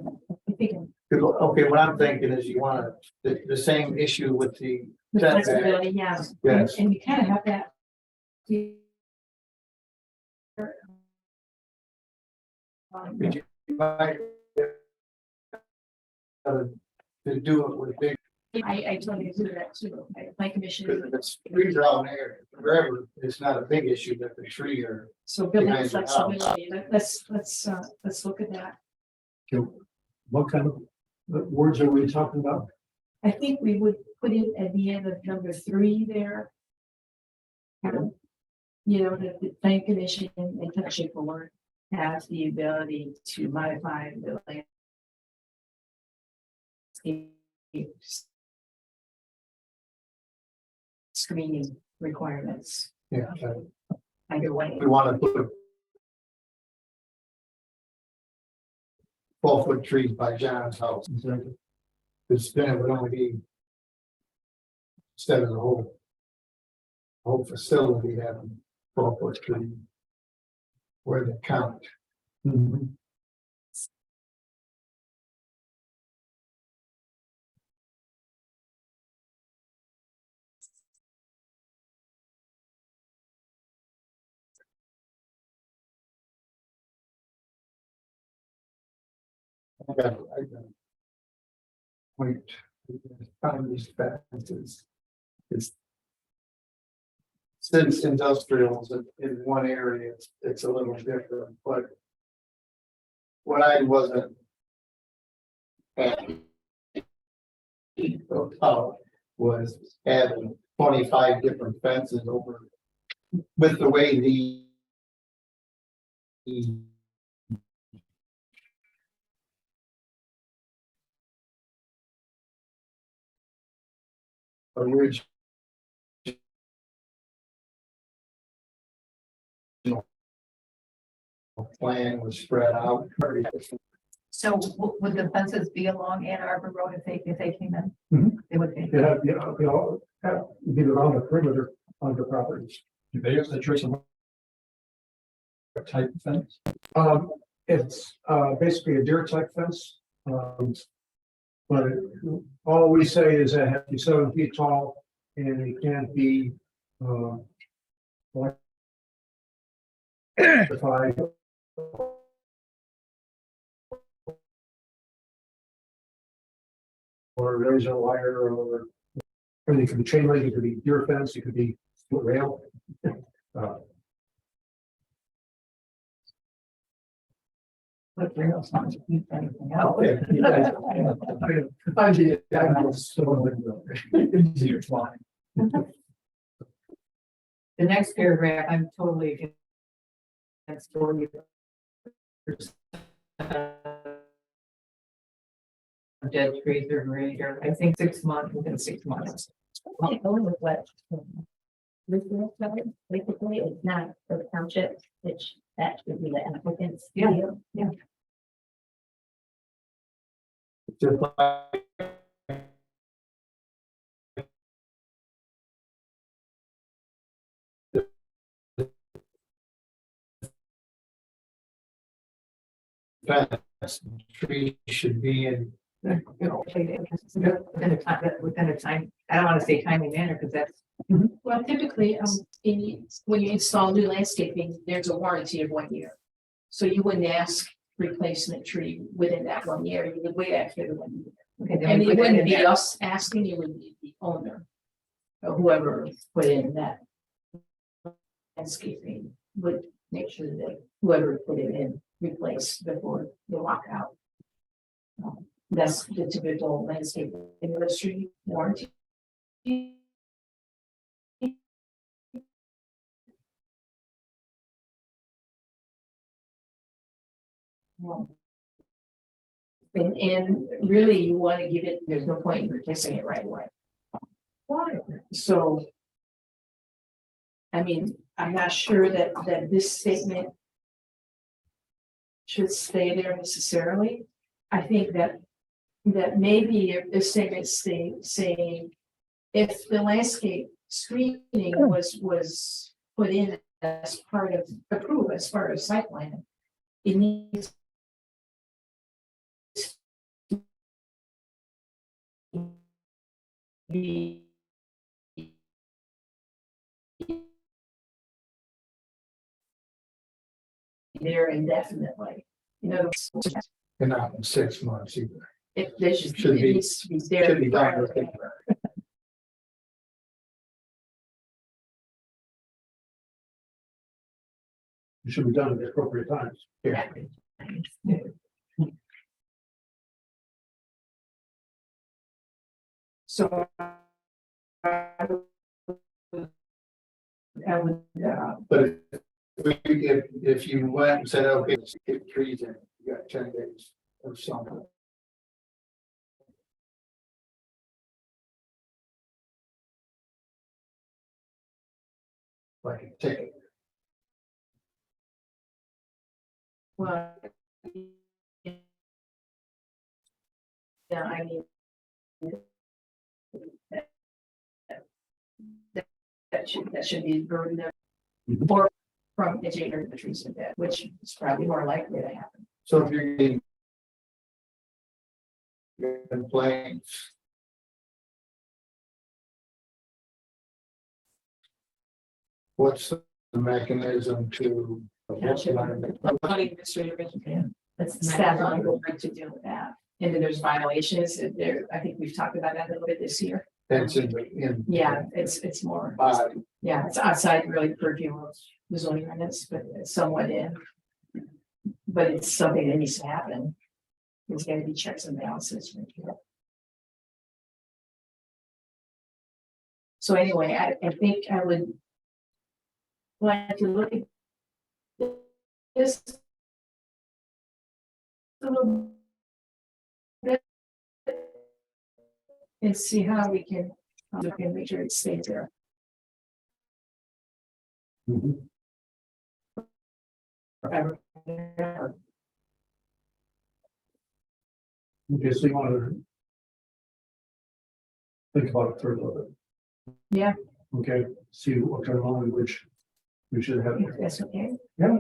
Okay, what I'm thinking is you want the same issue with the The setback. flexibility, yeah. Yes. And you kind of have that. But you might, to do it with big, I totally agree with that too. My commission. because if it's trees are out there forever, it's not a big issue that the tree are. So building behind your house. flexibility, let's look at that. What kind of words are we talking about? I think we would put it at the end of number 3 there. You know, the planning commission and township board has the ability to modify the landscape screening requirements Yeah. either way. We want to put 12-foot trees by John's house. Because then it would only be instead of the whole facility having 12-foot trees where they count. I got point on these fences. It's since industrials in one area, it's a little different, but what I wasn't happy about was having 25 different fences over with the way the original plan was spread out. So would the fences be along Ann Arbor Road if they came in? Mhm. They would be. Yeah, they all have to be around the perimeter of the properties. Do they have the choice of what type of fence? It's basically a deer type fence. But all we say is that it has to be 7 feet tall and it can't be electrified. Or razor wire or it could be chain link, it could be deer fence, it could be split rail. But they're not supposed to keep anything else. Easier to find. The next paragraph, I'm totally against for you. Dead trees are greater. I think 6 months, within 6 months. Going with what? Basically, it's not for the township, which that should be the applicant's. Yeah, yeah. Just like fence, tree should be in, You know, within a time, I don't want to say timely manner because that's. Well, typically, when you install new landscaping, there's a warranty of 1 year. So you wouldn't ask replacement tree within that 1 year, you would wait after the 1 year. Okay, then And we it put that wouldn't in be there. us asking, it would be the owner. Or whoever put in that. Landscaping would make sure that whoever put it in replaced before they walk out. That's the typical landscape industry warranty. And really you want to give it, there's no point in replacing it right away. Why? So. I mean, I'm not sure that this statement should stay there necessarily. I think that maybe if this thing is saying, if the landscape screening was put in as part of approved as part of site plan, it needs to be there indefinitely. You know, And not in 6 months either. if there's just, Should it be- needs to be there. Should be done with it. It should be done at the appropriate times. Yeah. So. I would, But if you went and said, okay, let's get trees in, you got 10 days or something. Like a ticket. well. Yeah, I mean. That should be burden of, or from educator the trees in bed, which is probably more likely to happen. So if you're getting complaints. What's the mechanism to? County administrator, that's the staff level to deal with that. And then there's violations, and there, I think we've talked about that a little bit this year. That's in. Yeah, it's more, Body. yeah, it's outside really purview of the zoning ordinance, but it's somewhat in. But it's something that needs to happen. There's gotta be checks and balances. So anyway, I think I would like to look at this a little bit and see how we can make sure it stays there. Forever. Okay, so you want to think about it for a little bit. Yeah. Okay, see what kind of language we should have. If that's okay. Yeah.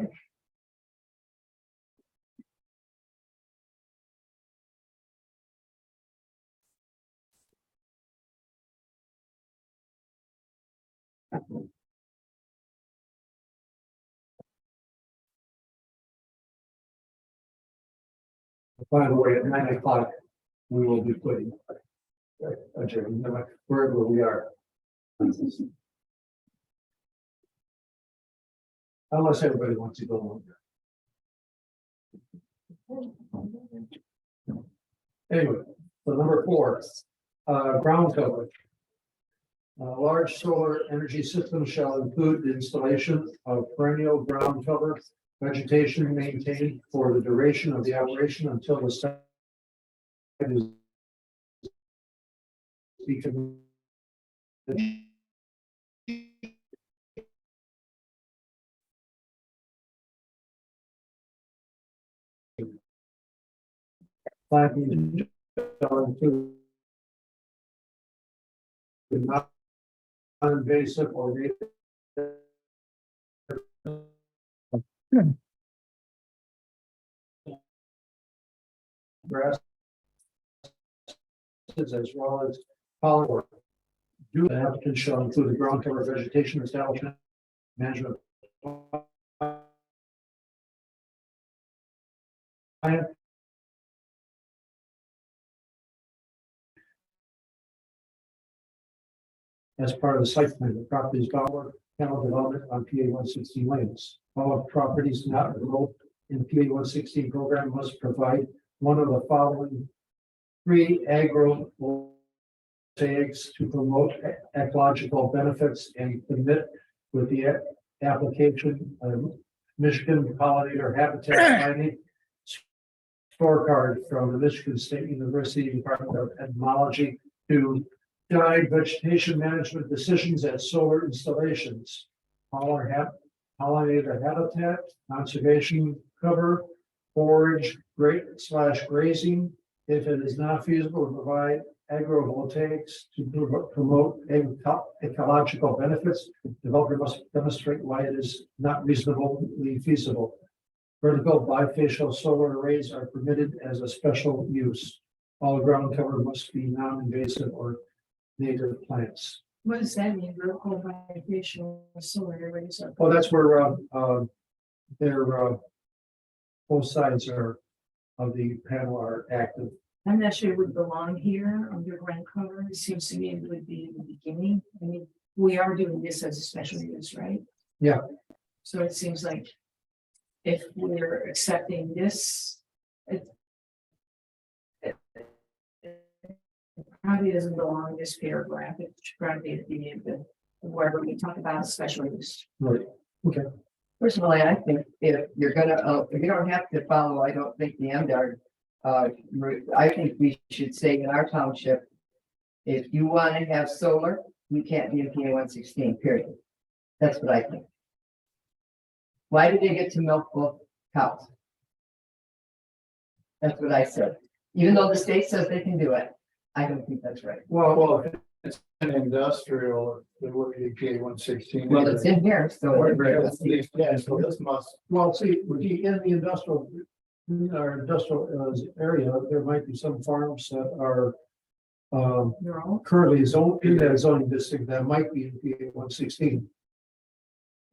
By the way, at 9 o'clock, we will be putting adjourn, wherever we are. Unless everybody wants to go longer. Anyway, so number 4, ground cover. Large solar energy system shall include the installation of perennial ground cover vegetation maintained for the duration of the operation until the site is decommissioned. Planting shall include non-invasive or native grass as well as polywork. Do the applicant shall include the ground cover vegetation establishment management plan. As part of the site plan, the property's power panel development on PA 116 lanes. All properties not enrolled in the PA 116 program must provide one of the following 3 agro voltaics to promote ecological benefits and commit with the application of Michigan pollinator habitat finding scorecard from the Michigan State University Department of Entomology to guide vegetation management decisions at solar installations. Pollinator habitat, conservation cover, forage, grazing. If it is not feasible to provide agrovoltaics to promote ecological benefits, developer must demonstrate why it is not reasonably feasible. Vertical bifacial solar arrays are permitted as a special use. All ground cover must be non-invasive or native plants. What does that mean? Vertical bifacial solar arrays are. Oh, that's where, they're, both sides are, of the panel are active. I'm not sure it would belong here under ground cover. It seems to me it would be in the beginning. I mean, we are doing this as a special use, right? Yeah. So it seems like if we're accepting this, it probably doesn't belong in this paragraph. It should probably be in the, wherever we talk about special use. Right. Okay. Personally, I think if you're gonna, if you don't have to follow, I don't think the MDR. I think we should say in our township, if you want to have solar, you can't be in PA 116, period. That's what I think. Why do they get to milk both cows? That's what I said. Even though the state says they can do it, I don't think that's right. Well, if it's an industrial, it would be PA 116. Well, it's in here, so. Yeah, so this must. Well, see, would be in the industrial, our industrial area, there might be some farms that are They're all. currently zoned in that zoning district that might be in PA 116.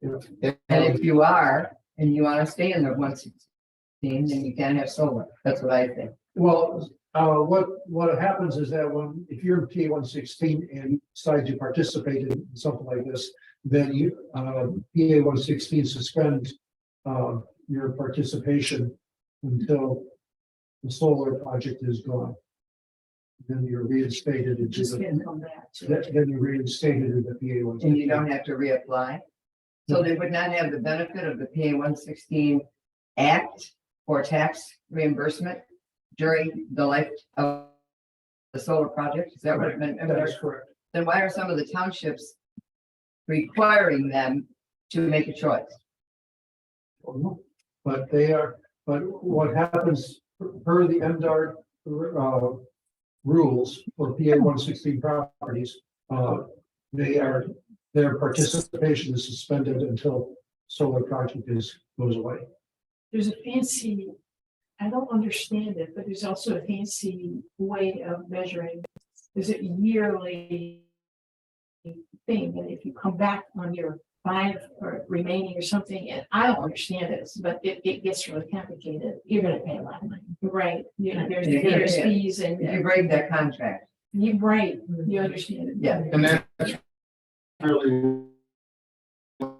And if you are, and you want to stay in the 116, then you can't have solar. That's what I think. Well, what happens is that if you're in PA 116 and decide to participate in something like this, then you, PA 116 suspends your participation until the solar project is gone. Then you're reinstated into Just the, can't come back to it. then you're reinstated in the PA 116. And you don't have to reapply. So they would not have the benefit of the PA 116 Act or tax reimbursement during the life of the solar project. Is that what it meant? That's correct. Then why are some of the townships requiring them to make a choice? But what happens per the MDR rules for PA 116 properties, their participation is suspended until solar project goes away. There's a fancy, I don't understand it, but there's also a fancy way of measuring. There's a yearly thing, and if you come back on your 5 or remaining or something, and I don't understand this, but it gets really complicated. You're gonna pay a lot of money. Right. You know, there's fees and. If you break that contract. You, right, you understand it. Yeah. And that's really what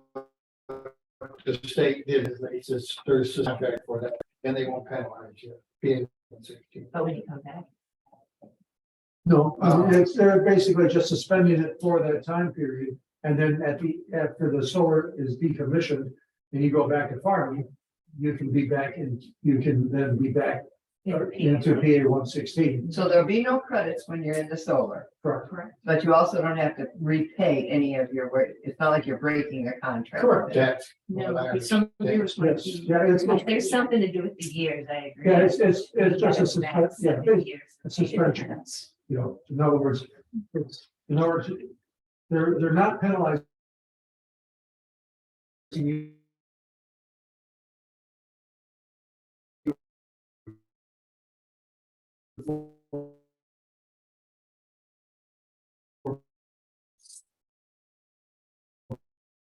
the state did, is they just, there's a contract for that, and they won't penalize you. PA 116. But when you come back. No, they're basically just suspending it for that time period. And then after the solar is decommissioned and you go back to farming, you can then be back into PA 116. So there'll be no credits when you're in the solar. Correct. But you also don't have to repay any of your work. It's not like you're breaking a contract. Correct. That's No, what I but some years might Yes, be. yeah, There's something to do with the years, I agree. Yeah, it's just a suspension, yeah, Years. it's suspension. You know, in other words, they're not penalizing you.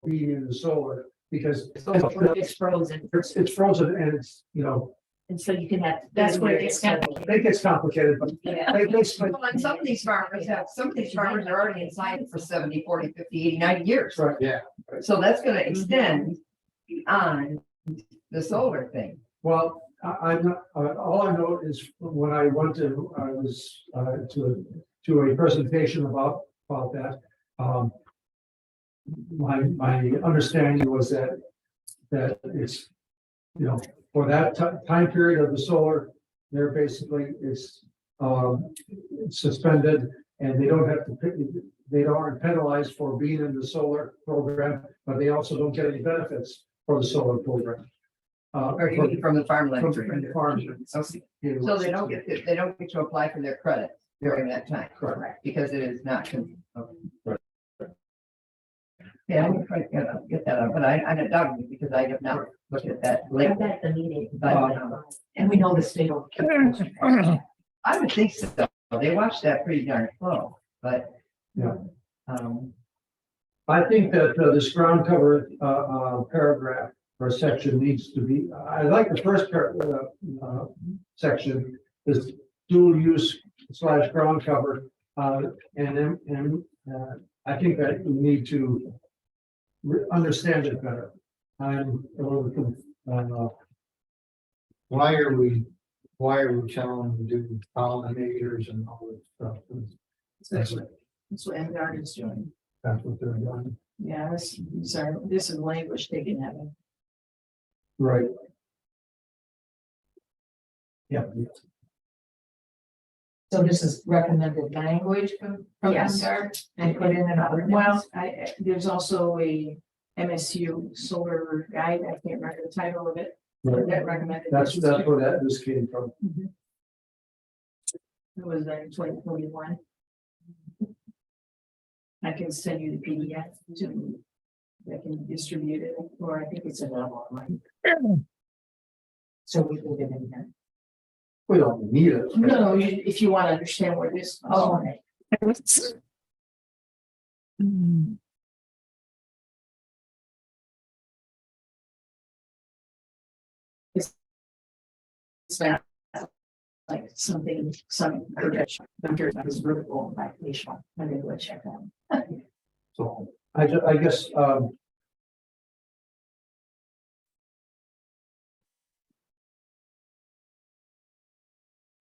Being in the solar, because It's frozen, it's frozen and it's, and so you can have. That's where it gets complicated. it gets complicated, but Yeah. they basically. Well, and some of these farmers are already inside for 70, 40, 50, 80, 90 years. Right. Yeah. So that's gonna extend beyond the solar thing. Well, I'm not, all I know is when I was to a presentation about that. My understanding was that it's, for that time period of the solar, they're basically, it's suspended and they don't have to pay, they aren't penalized for being in the solar program, but they also don't get any benefits for the solar program. Or you mean from the farmland. From the farm. Okay. So they don't get to apply for their credit during that time. Correct. Because it is not. Yeah, I'm trying to get that out, but I don't doubt you because I have not looked at that late. I'm at the meeting, And we know the state of. I would think so. They watch that pretty darn close, but. Yeah. Um, I think that this ground cover paragraph or section needs to be, I like the first section is dual use / ground cover. And I think that we need to understand it better. I'm a little, Why are we telling them to do pollinators and all that stuff? That's what MDR is doing. That's what they're doing. Yeah, this is language they can have. Right. Yeah. So this is recommended language from Yes. MDR and put in an ordinance. Well, there's also a MSU solar guide, I can't remember the title of it, Right. that recommended. That's where this came from. It was in 2021. I can send you the PDF to, I can distribute it, or I think it's available online. So we can get in there. We don't need it. No, if you want to understand where this. Oh, It's not like something, some projection, is vertical by facial, I'm gonna go check that. So I guess,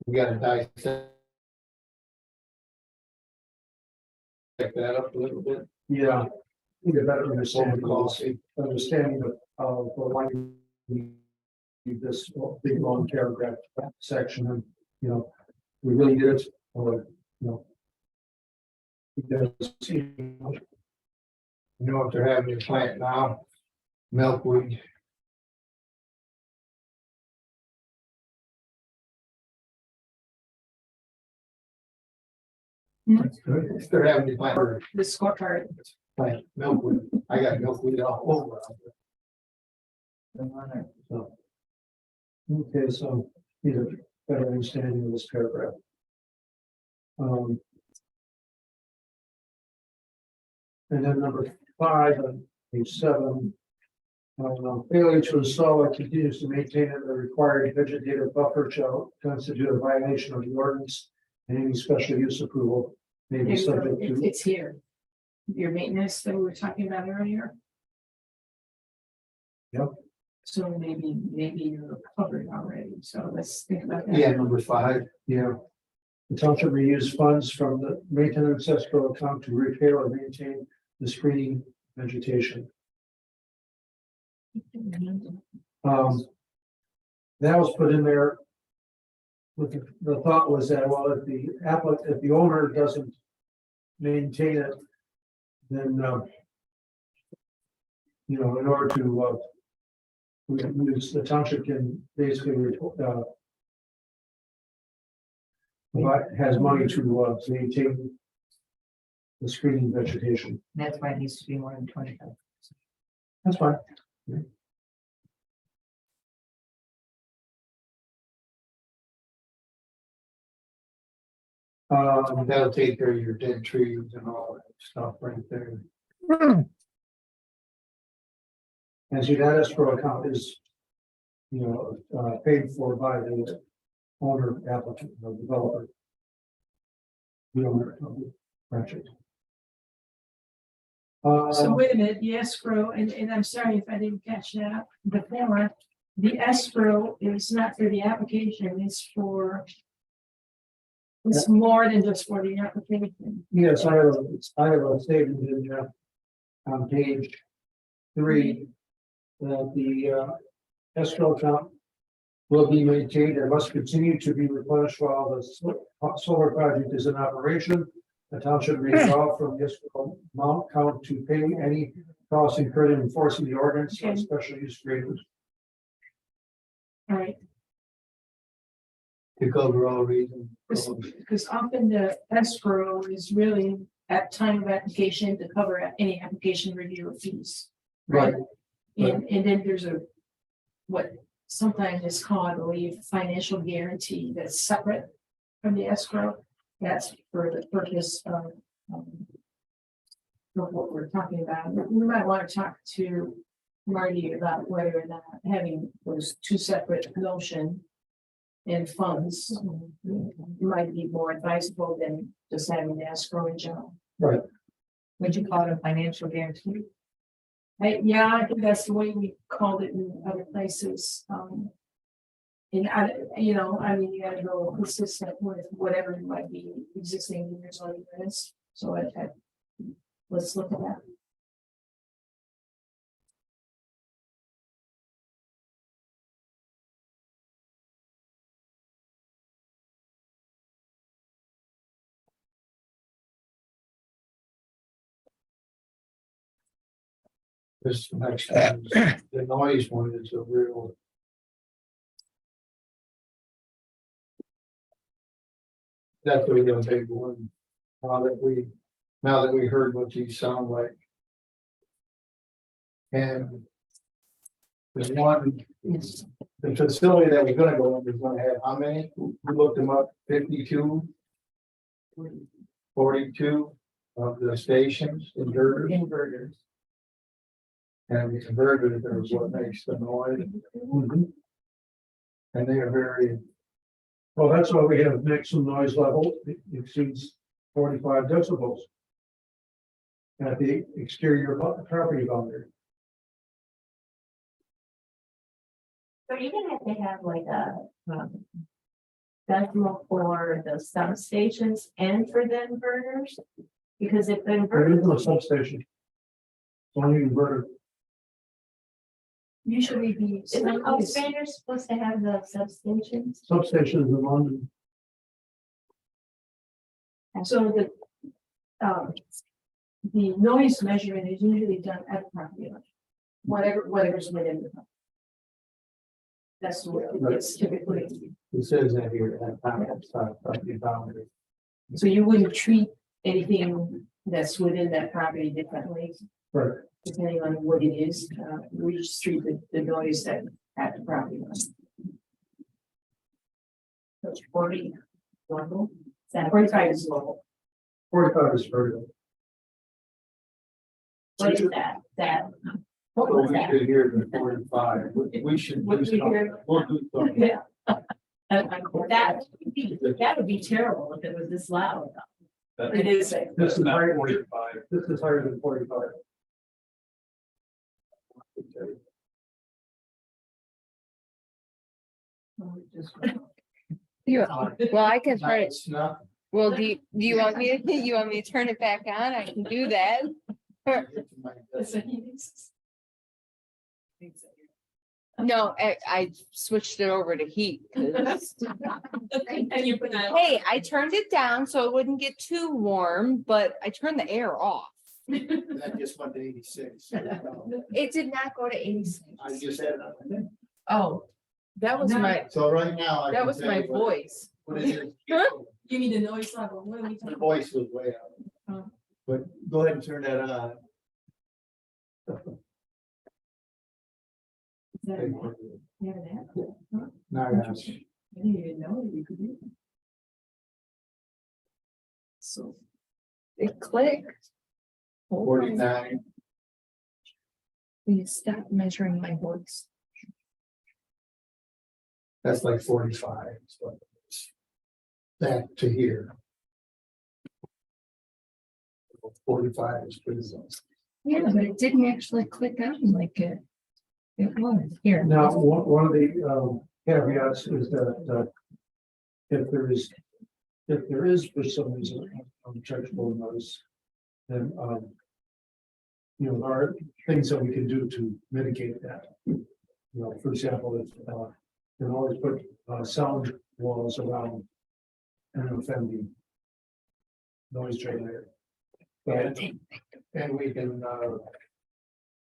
We gotta dissect that up a little bit. yeah, need a better understanding of why you need this big long paragraph section and, you know, we really did it, or, you know. Because, You know what they're having to plant now? Milkweed. They're having to The scorecard. plant milkweed. I got milkweed all over. so. Okay, so need a better understanding of this paragraph. And then number 5 on page 7. Failure to install or continues to maintain the required vegetative buffer shall constitute a violation of the ordinance, and any special use approval may be subject to. It's here. Your maintenance that we were talking about earlier. Yep. So maybe you're covered already, so let's think about that. Yeah, number 5. Yeah. The township may use funds from the maintenance escrow account to repair or maintain the screening vegetation. That was put in there. With the thought was that, well, if the owner doesn't maintain it, then, you know, in order to, the township can basically, has money to maintain the screening vegetation. That's why it needs to be more than 25. That's fine. That'll take care of your dead trees and all that stuff right there. As you that escrow account is, you know, paid for by the owner, applicant, or developer. The owner of the project. So wait a minute, the escrow, and I'm sorry if I didn't catch that before, the escrow is not for the application, it's for. It's more than just for the application. Yes, I have a statement in on page 3 that the escrow account will be maintained and must continue to be replenished while the solar project is in operation. The township may draw from the escrow amount count to pay any costs incurred in enforcing the ordinance or special use agreement. All right, To cover all reasons. because often the escrow is really at time of application to cover any application review fees. Right. And then there's what sometimes is called, I believe, financial guarantee that's separate from the escrow. That's for the purpose of what we're talking about. We might want to talk to Marty about whether or not having those two separate notion and funds might be more advisable than just having the escrow in general. Right. Would you call it a financial guarantee? Yeah, I think that's the way we called it in other places. And I, you gotta go consistent with whatever might be existing in your zoning units. So let's look at that. This next one, is- the noise one is a real. That's really a big one. Now that we heard what these sound like. And. There's one, the facility that we're gonna go in is gonna have how many? We looked them up, 52. 42 of the stations, inverters. And the converters are what makes the noise. And they are very, Well, that's why we have maximum noise level, it exceeds 45 decibels. At the exterior property boundary. So even if they have like a decimal for the substations and for the inverters, because if the There is no inverters, substation. It's only inverter. Usually the. isn't Oaklanders supposed to have the substations? Substations in London. So the noise measurement is usually done at the property line. Whatever's within the. That's the way it's typically, it says that here at property boundary. so you wouldn't treat anything that's within that property differently. Right. Depending on what it is, we just treat the noise that at the property line. Which 40 level? 45 is low. 45 is vertical. What is that? What Well, was we that? should hear the 45, we should. What do did you something. hear? We'll do something. Yeah. That would be terrible if it was this loud. It is. This is higher than 45. This is higher than 45. Well, I can turn it. It's not. Well, do you want me to turn it back on? I can do that. No, I switched it over to heat. 'Cause- Hey, I turned it down so it wouldn't get too warm, but I turned the air off. That just went to 86. It did not go to 86. I just had. Oh, that was my, So right now. I that can was tell my you what- voice. What it is. Give me the noise level. What are we The talking? voice was way up. Oh. But go ahead and turn that on. Yeah, that. Now, yes. I didn't even know that you could do that. So. It clicked. Hold on. 49. Will you stop measuring my voice? That's like 45. So it's that to here. 45 is pretty low. Yeah, but it didn't actually click on like it was here. Now, one of the caveats is that if there is for some reason uncheckable noise, then there are things that we can do to mitigate that. For example, if you can always put sound walls around an offending noise generator. And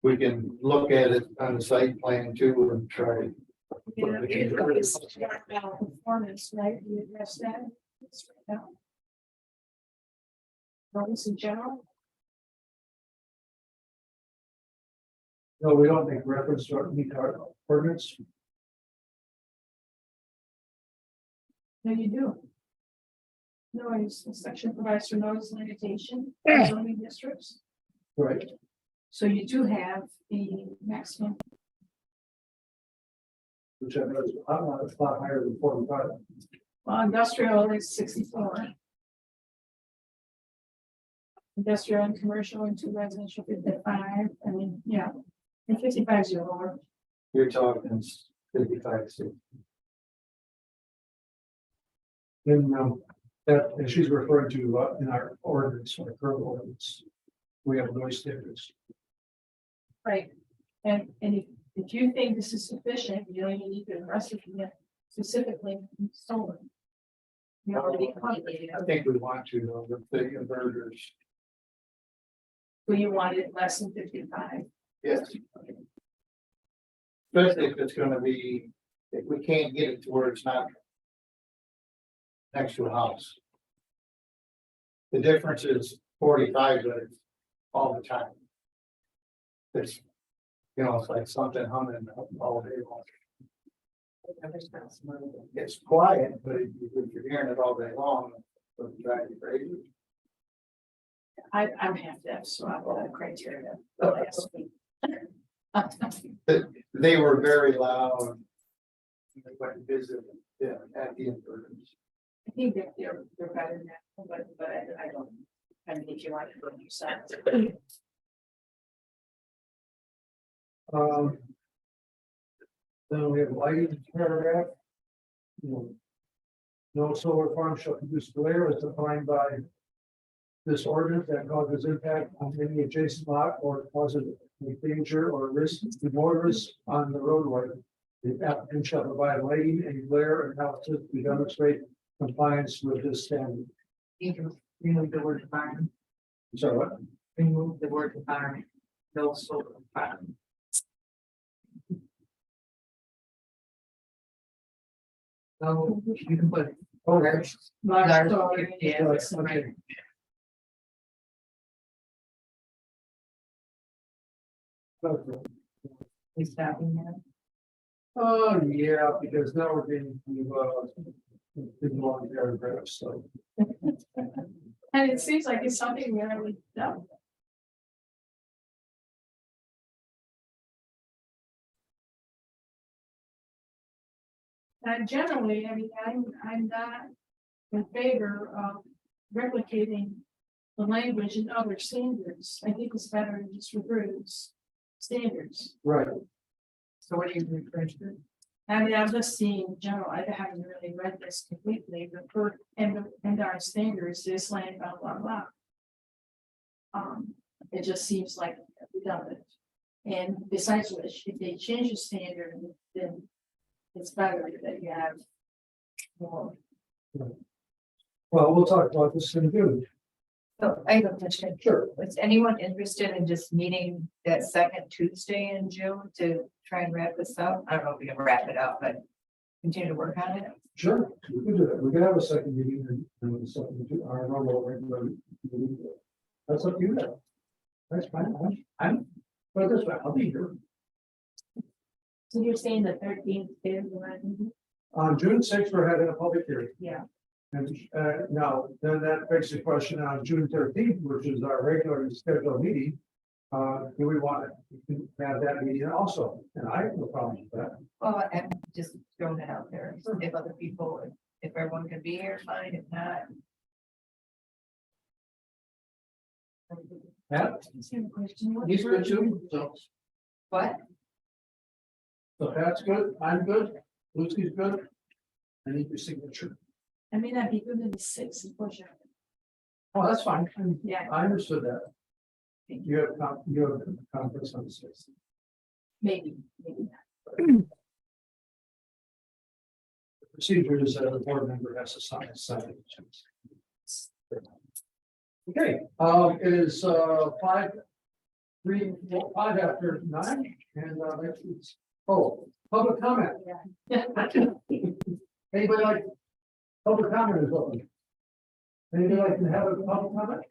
we can look at it on the site plan too and try Yeah, it's about performance, right? You address that. Roads in general. No, we don't make reference to our ordinance. No, you do. Noise, the section provides for noise limitation, zoning districts. Right. So you do have the maximum. Which I know is a lot higher than 45. Well, industrial is 64. Industrial and commercial and 2 residential 55. I mean, yeah, and 55 is your lower. You're talking 55, 60. And that, and she's referring to in our ordinance, our current ordinance, we have noise standards. Right. And if you think this is sufficient, you don't even need to address it yet, specifically solar. You already calculated. I think we want to know with the inverters. So you want it less than 55. Yes. Especially if it's gonna be, if we can't get it to where it's not next to a house. The difference is 45, but it's all the time. It's, you know, it's like something humming all day long. It's quiet, but if you're hearing it all day long, it'll drive you crazy. I'm half deaf, so I've got a criteria. They were very loud. I went and visited them at the inverters. I think that they're better than that, but I don't. I mean, if you want to go new sides. Then we have lighting paragraph. No solar farm shall produce glare as defined by this ordinance that causes impact on any adjacent lot or causes a danger or risk to motorists on the roadway. The applicant shall provide lighting and glare analysis to demonstrate compliance with this standard. You can remove the word environment, So what? remove the word environment, no solar environment. So you can put. Okay. Large solar, yeah, that's right. Okay. Okay. Is that in there? Oh, yeah, because now we're getting to big long paragraphs, so. And it seems like it's something rarely done. And generally, I mean, I'm not in favor of replicating the language in other standards. I think it's better to just reproduce standards. Right. So what do you refer to? I mean, I'm just seeing in general, I haven't really read this completely, but for and our standards, this land, blah, blah, blah. It just seems like redundant. And besides which, if they change the standard, then it's better that you have more. Well, we'll talk about this in June. So I have a question. Sure. Was anyone interested in just meeting that second Tuesday in June to try and wrap this up? I don't know if we can wrap it up, but continue to work on it. Sure, we can do that. We can have a second meeting and something to our normal regular meeting. That's up to you now. That's fine. I'm, but this way, I'll be here. So you're saying the 13th is when? On June 6th, we're having a public hearing. Yeah. And now, then that begs the question on June 13th, which is our regularly scheduled meeting. Do we want to have that meeting also? And I have no problem with that. Well, I'm just throwing it out there. If other people, if everyone can be here, fine. If not. Pat? Question. He's good too. So, What? so Pat's good, I'm good, Lucy's good. I need your signature. I may not be good in the 6th, unfortunately. Oh, that's fine. Yeah. I understood that. You have conference on the 6th. Maybe not. The procedure is that the board member has to sign it. Okay, it is 5 after 9, and next week's Oh, public comment. Anybody like, public comment is open. Anybody like to have a public comment?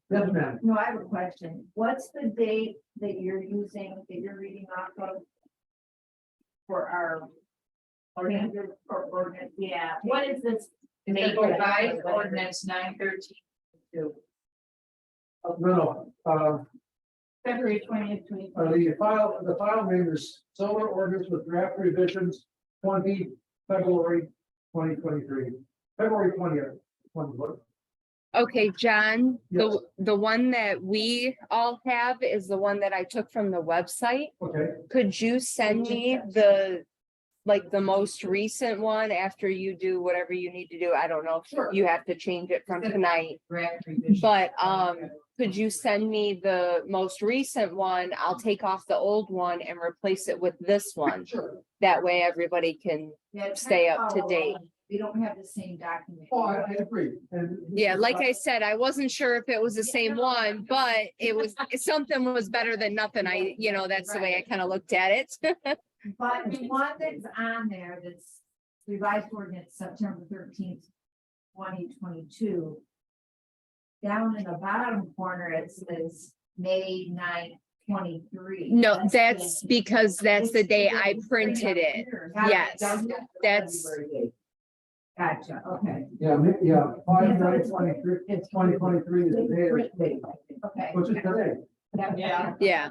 Yes, ma'am. No, I have a question. What's the date that you're using, that you're reading off of? For our. Ordinance, yeah. What is this? May revised ordinance 913. No, February 20th, 20. the file name is solar ordinance with draft revisions 20 February 2023. February 20th. Okay, John, Yes. the one that we all have is the one that I took from the website. Okay, Could you send me like the most recent one after you do whatever you need to do? I don't know Sure. if you have to change it from tonight, Draft revision. but could you send me the most recent one? I'll take off the old one and replace it with this one. sure. That way everybody can stay up to date. We don't have the same document. Oh, I agree. And Yeah, like I said, I wasn't sure if it was the same one, but something was better than nothing. That's the way I kind of looked at it. But the one that's on there, that's revised ordinance September 13th, 2022. Down in the bottom corner, it says May 9th, 23. No, that's because that's the day I printed it. Yes, that's- Gotcha, okay. Yeah, 5/9/23, it's 2023 is the day, Okay. which is today. Yeah.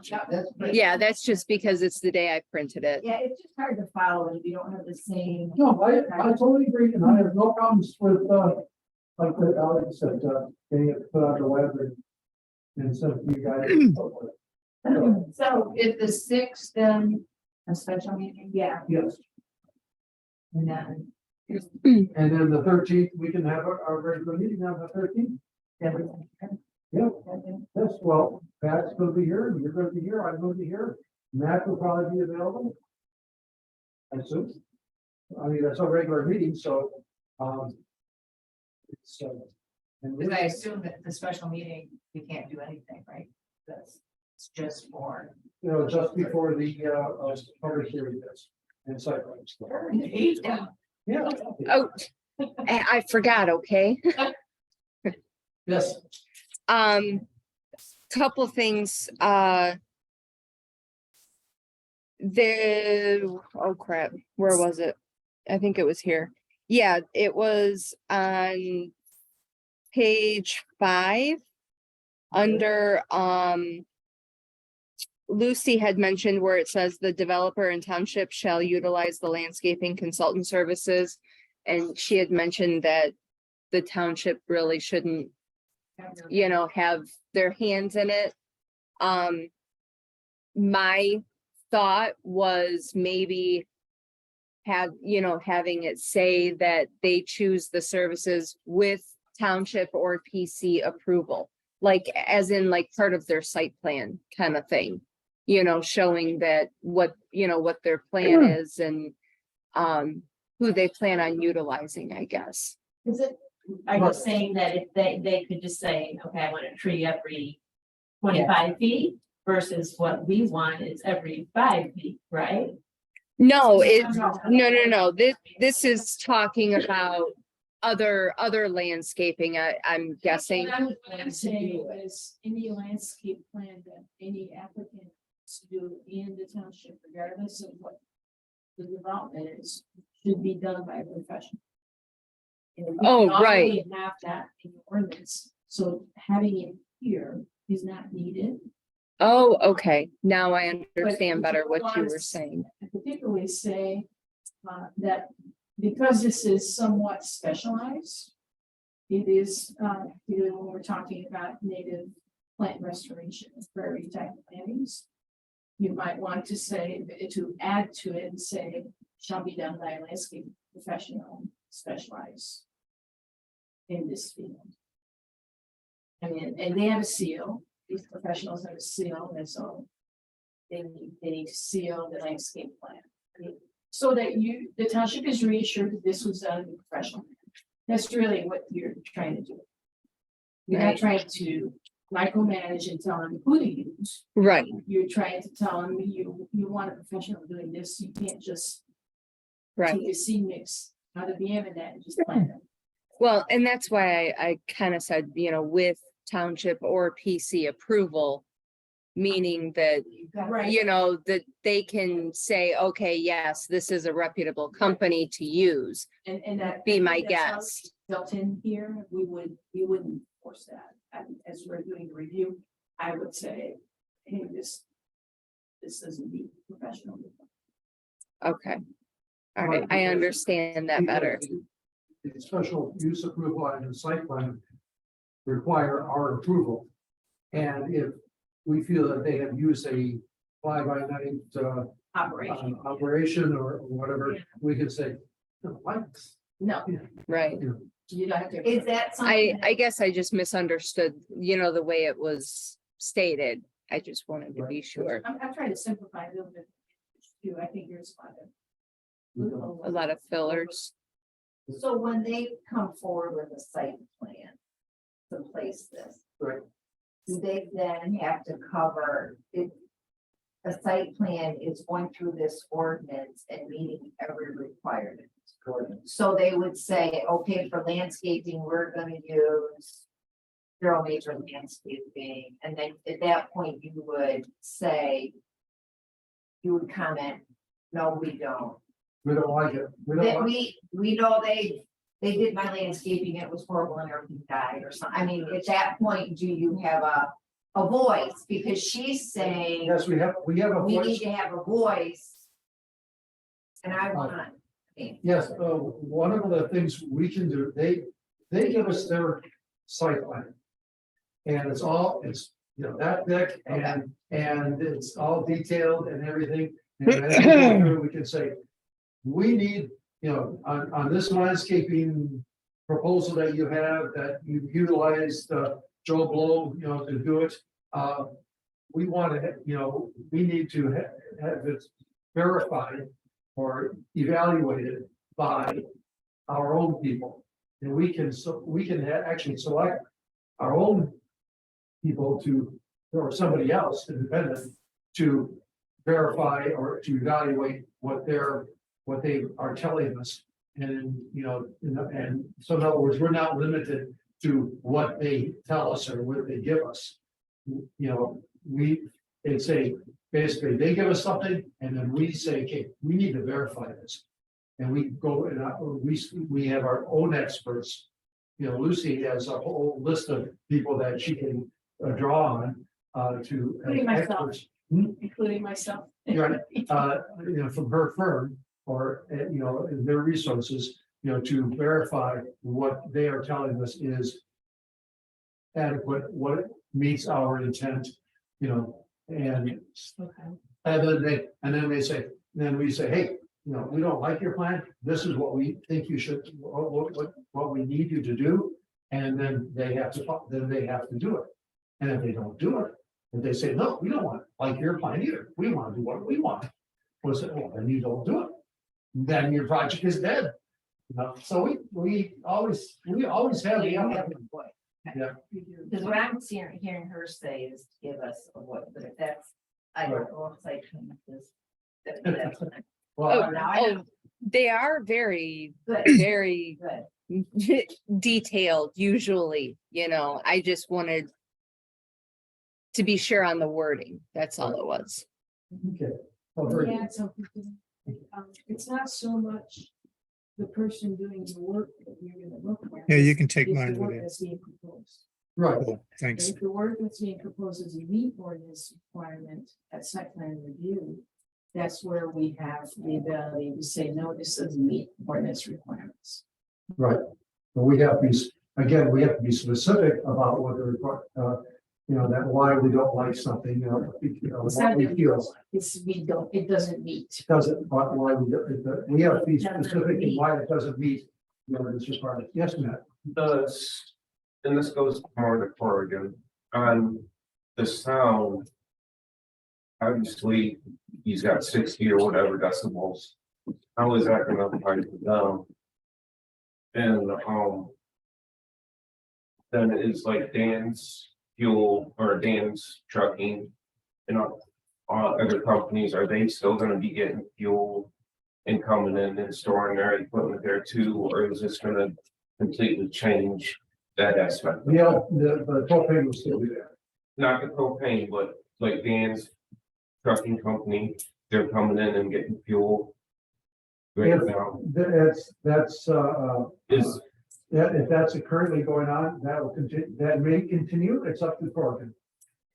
Yeah, that's just because it's the day I printed it. Yeah, it's just hard to follow if you don't have the same. No, I totally agree, and I have no problems with, like Alex said, getting it put on the web and sent to you guys. So is the 6th then a special meeting? Yeah. Yes, And then and then the 13th, we can have our regular meeting on the 13th. Yeah, yes, well, Pat's gonna be here, you're gonna be here, I'm gonna be here, Matt will probably be available. I assume. I mean, that's our regular meeting, so, it's, and because I assume that the special meeting, we can't do anything, right? That's it's just for. just before the, public hearing is, and site plans. Yeah. Oh, I forgot, okay? Yes. Couple things, oh crap, where was it? I think it was here. Yeah, it was on page 5 under, Lucy had mentioned where it says the developer and township shall utilize the landscaping consultant services. And she had mentioned that the township really shouldn't, have their hands in it. My thought was maybe having it say that they choose the services with township or PC approval, like as in like part of their site plan kind of thing, showing that what their plan is and who they plan on utilizing, I guess. Is it, are you saying that if they could just say, okay, I want a tree every 25 feet versus what we want is every 5 feet, right? No, no. This is talking about other landscaping, I'm guessing. What I'm saying is any landscape plan that any applicant to do in the township, regardless of what the development is, should be done by a professional. And we Oh, already right. Have that in the ordinance, so having it here is not needed. Oh, okay. Now I understand better what you were saying. I particularly say that because this is somewhat specialized, it is, when we're talking about native plant restoration, prairie type plantings, you might want to say, to add to it and say, shall be done by a landscape professional specialized in this field. I mean, and they have a seal, these professionals have a seal, and so they need to seal the landscape plan. I mean, so that the township is reassured that this was done in a professional manner. That's really what you're trying to do. You're not trying to micromanage and tell them who to use. right. You're trying to tell them you want a professional doing this, you can't just Right. take a seed mix out of the internet and just plant it. Well, and that's why I kind of said, with township or PC approval, meaning that, Right. that they can say, okay, yes, this is a reputable company to use. And that. Be my that's how guest. it's Built in here, we wouldn't force that. And as we're doing the review, I would say, hey, this doesn't meet professional. Okay. All right, I understand that better. The special use approval and the site plan require our approval. And if we feel that they have used a fly-by-night operation or whatever, we can say, no, thanks. No, Right. you don't have to. Is that something? I guess I just misunderstood, the way it was stated. I just wanted to be sure. I'm trying to simplify a little bit. Too. I think you're spot on. A lot of fillers. So when they come forward with a site plan to place this. Right. Do they then have to cover it? A site plan is going through this ordinance and meeting every requirement. So they would say, okay, for landscaping, we're gonna use zero major landscaping, and then at that point you would say. You would comment, no, we don't. We don't like it. We don't That like. we know they did my landscaping, it was horrible and everything died or something. I mean, at that point, do you have a voice? Because she's saying Yes, we have a we need voice. to have a voice. And I want, Yes, one of the things we can do, they give us their site plan. And it's that thick and it's all detailed and everything. And then we can say, we need, on this landscaping proposal that you have, that you've utilized, Joe Blow, to do it. We want to, we need to have it verified or evaluated by our own people. And we can actually select our own people or somebody else independent to verify or to evaluate what they are telling us. And, and so in other words, we're not limited to what they tell us or what they give us. It's basically, they give us something and then we say, okay, we need to verify this. And we go and we have our own experts. Lucy has a whole list of people that she can draw on to. Including myself. experts. Including myself. From her firm or, their resources, to verify what they are telling us is adequate, what meets our intent, and then we say, hey, we don't like your plan. This is what we think you should, what we need you to do. And then they have to do it. And if they don't do it, and they say, no, we don't want like your plan either. We want to do what we want. Well, then you don't do it. Then your project is dead. So we always have the option. Yeah. because what I'm hearing her say is give us a voice, but if that's, I don't know if I can this. Well, Now I know. They are very, Good. very Good. detailed usually, I just wanted to be sure on the wording. That's all it was. okay. Well, very good. Add something to that. It's not so much the person doing the work that you're gonna look at. Yeah, you can take it's the mine with work you. that's being proposed. Right. Cool, And thanks. if the work that's being proposed is a meet ordinance requirement at site plan review, that's where we have the ability to say, no, this doesn't meet ordinance requirements. Right. But we have to we have to be specific about what the report, that why we don't like something, It's what not we that we feel don't, it's, it doesn't meet. doesn't, why we have to be specific in why it doesn't meet, this requirement. Yes, Matt. And this goes more to Corrigan, on the sound. Obviously, he's got 60 or whatever decibels. How is that gonna pipe it down? And, then it's like Dan's fuel or Dan's trucking. And other companies, are they still gonna be getting fuel and coming in and storing their equipment there too, or is this gonna completely change that aspect? Yeah, the propane will still be there. Not the propane, but like Dan's trucking company, they're coming in and getting fuel. Right If now, Is, yeah, if that's currently going on, that will continue, that may continue, it's up to Corrigan.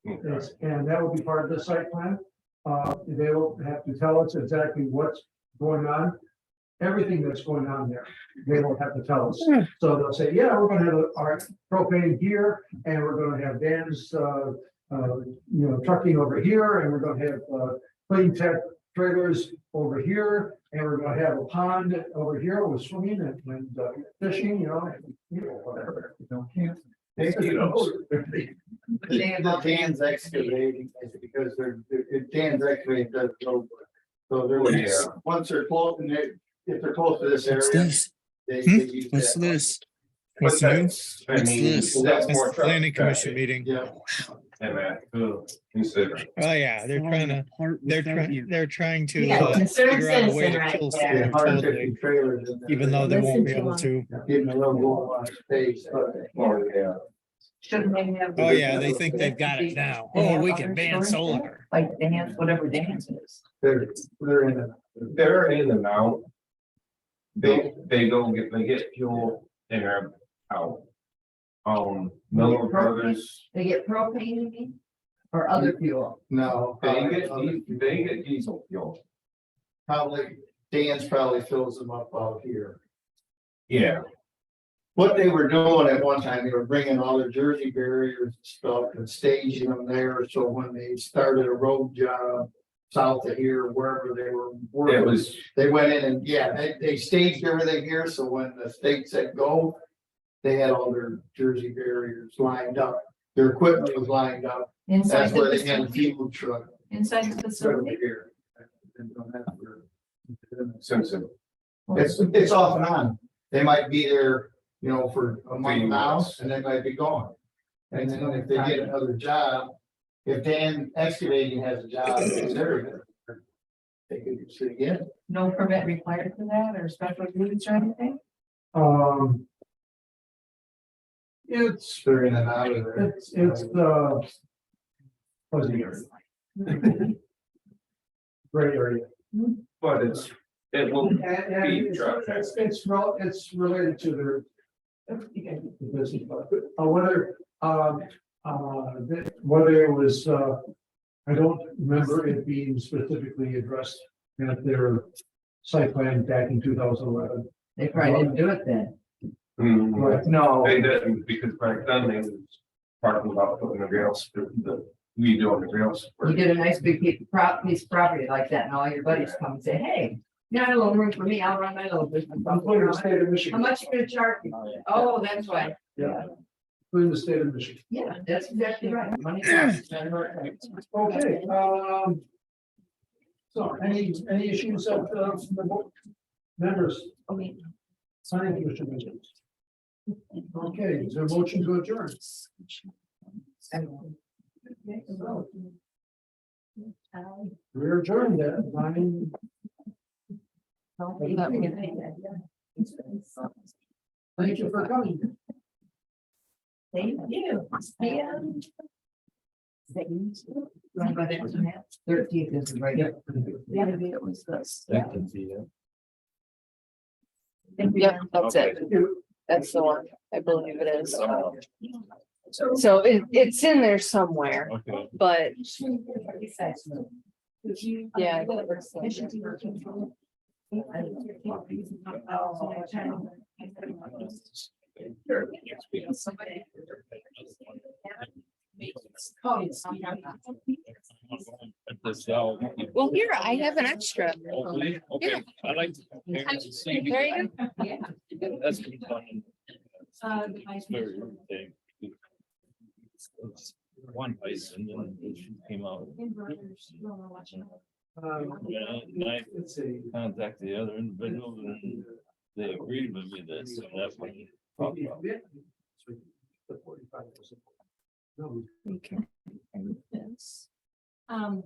okay. And that will be part of the site plan. They will have to tell us exactly what's going on. Everything that's going on there, they will have to tell us. So they'll say, yeah, we're gonna have our propane here, and we're gonna have Dan's, trucking over here, and we're gonna have, clean tech trailers over here, and we're gonna have a pond over here with swimming and fishing, whatever. The Dan's excavating is because Dan's excavating does go. So they're, once they're close, and if they're close to this What's area. this? they use What's that. this? But What's new? that's, I What's mean, this? that's That's more the truck planning commission traffic. meeting. Yeah. And that, consider. Oh, yeah, they're trying to, they're trying to Yeah, concerned figure out a way citizen to right kill there. solar 150 totally, trailers in there. even though they won't be Listen to able to. Getting a little more space, but. Oh, yeah. Shouldn't they have? Oh, yeah, they think they've got it now. Oh, we can ban solar. Like dance, whatever dance is. They're in it. They're in and out. They get fuel and they're out. Miller Brothers, They get propane, you mean? Or other fuel? No. they get diesel fuel. Probably, Dan's probably fills them up out here. Yeah, What they were doing at one time, they were bringing all the Jersey barriers and stuff and staging them there, so when they started a road job. South of here, wherever they were it working, was, they went in and, they staged everything here, so when the state said go. They had all their Jersey barriers lined up, their equipment was lined up, Inside that's where the they had the facility, fuel truck. inside the Right over facility. here. And don't have to- Simpson. It's off and on, they might be there, for a month Few now, months. and they might be gone. And then if they get another job, if Dan Excavating has a job in this area, they could use it again. No permit required for that or special duties or anything? It's, They're in and out of there. it's fuzzy area. Gray area. But it will And be truck it's related to their. the business, but, whether it was, I don't remember it being specifically addressed at their site plan back in 2011. They probably didn't do it then. Right. No, they didn't, because back then they was talking about putting the rails, redoing the rails. You get a nice big piece of property like that, and all your buddies come and say, hey, you got a little room for me, I'll run my little business. Including the state of How Michigan. much you gonna charge me? Oh, that's why. Yeah. Including the state of Michigan. Yeah, that's exactly right. Money. Okay, so any issues of, from the board members? Signing commission members? Okay, is there a motion to adjourn? We're adjourned at 9. Thank you for coming. Thank you. Yeah. 13th is right. Yep, that's it. That's the one. I believe it is. So it's in there somewhere, Okay. but yeah. Well, here, I have an extra. Okay, I like to see. There you go. That's been fun. It's very irritating. One place and then she came out. And I Let's see. contacted the other individuals and they agreed with me that, so that's what. The 45%. No, Um,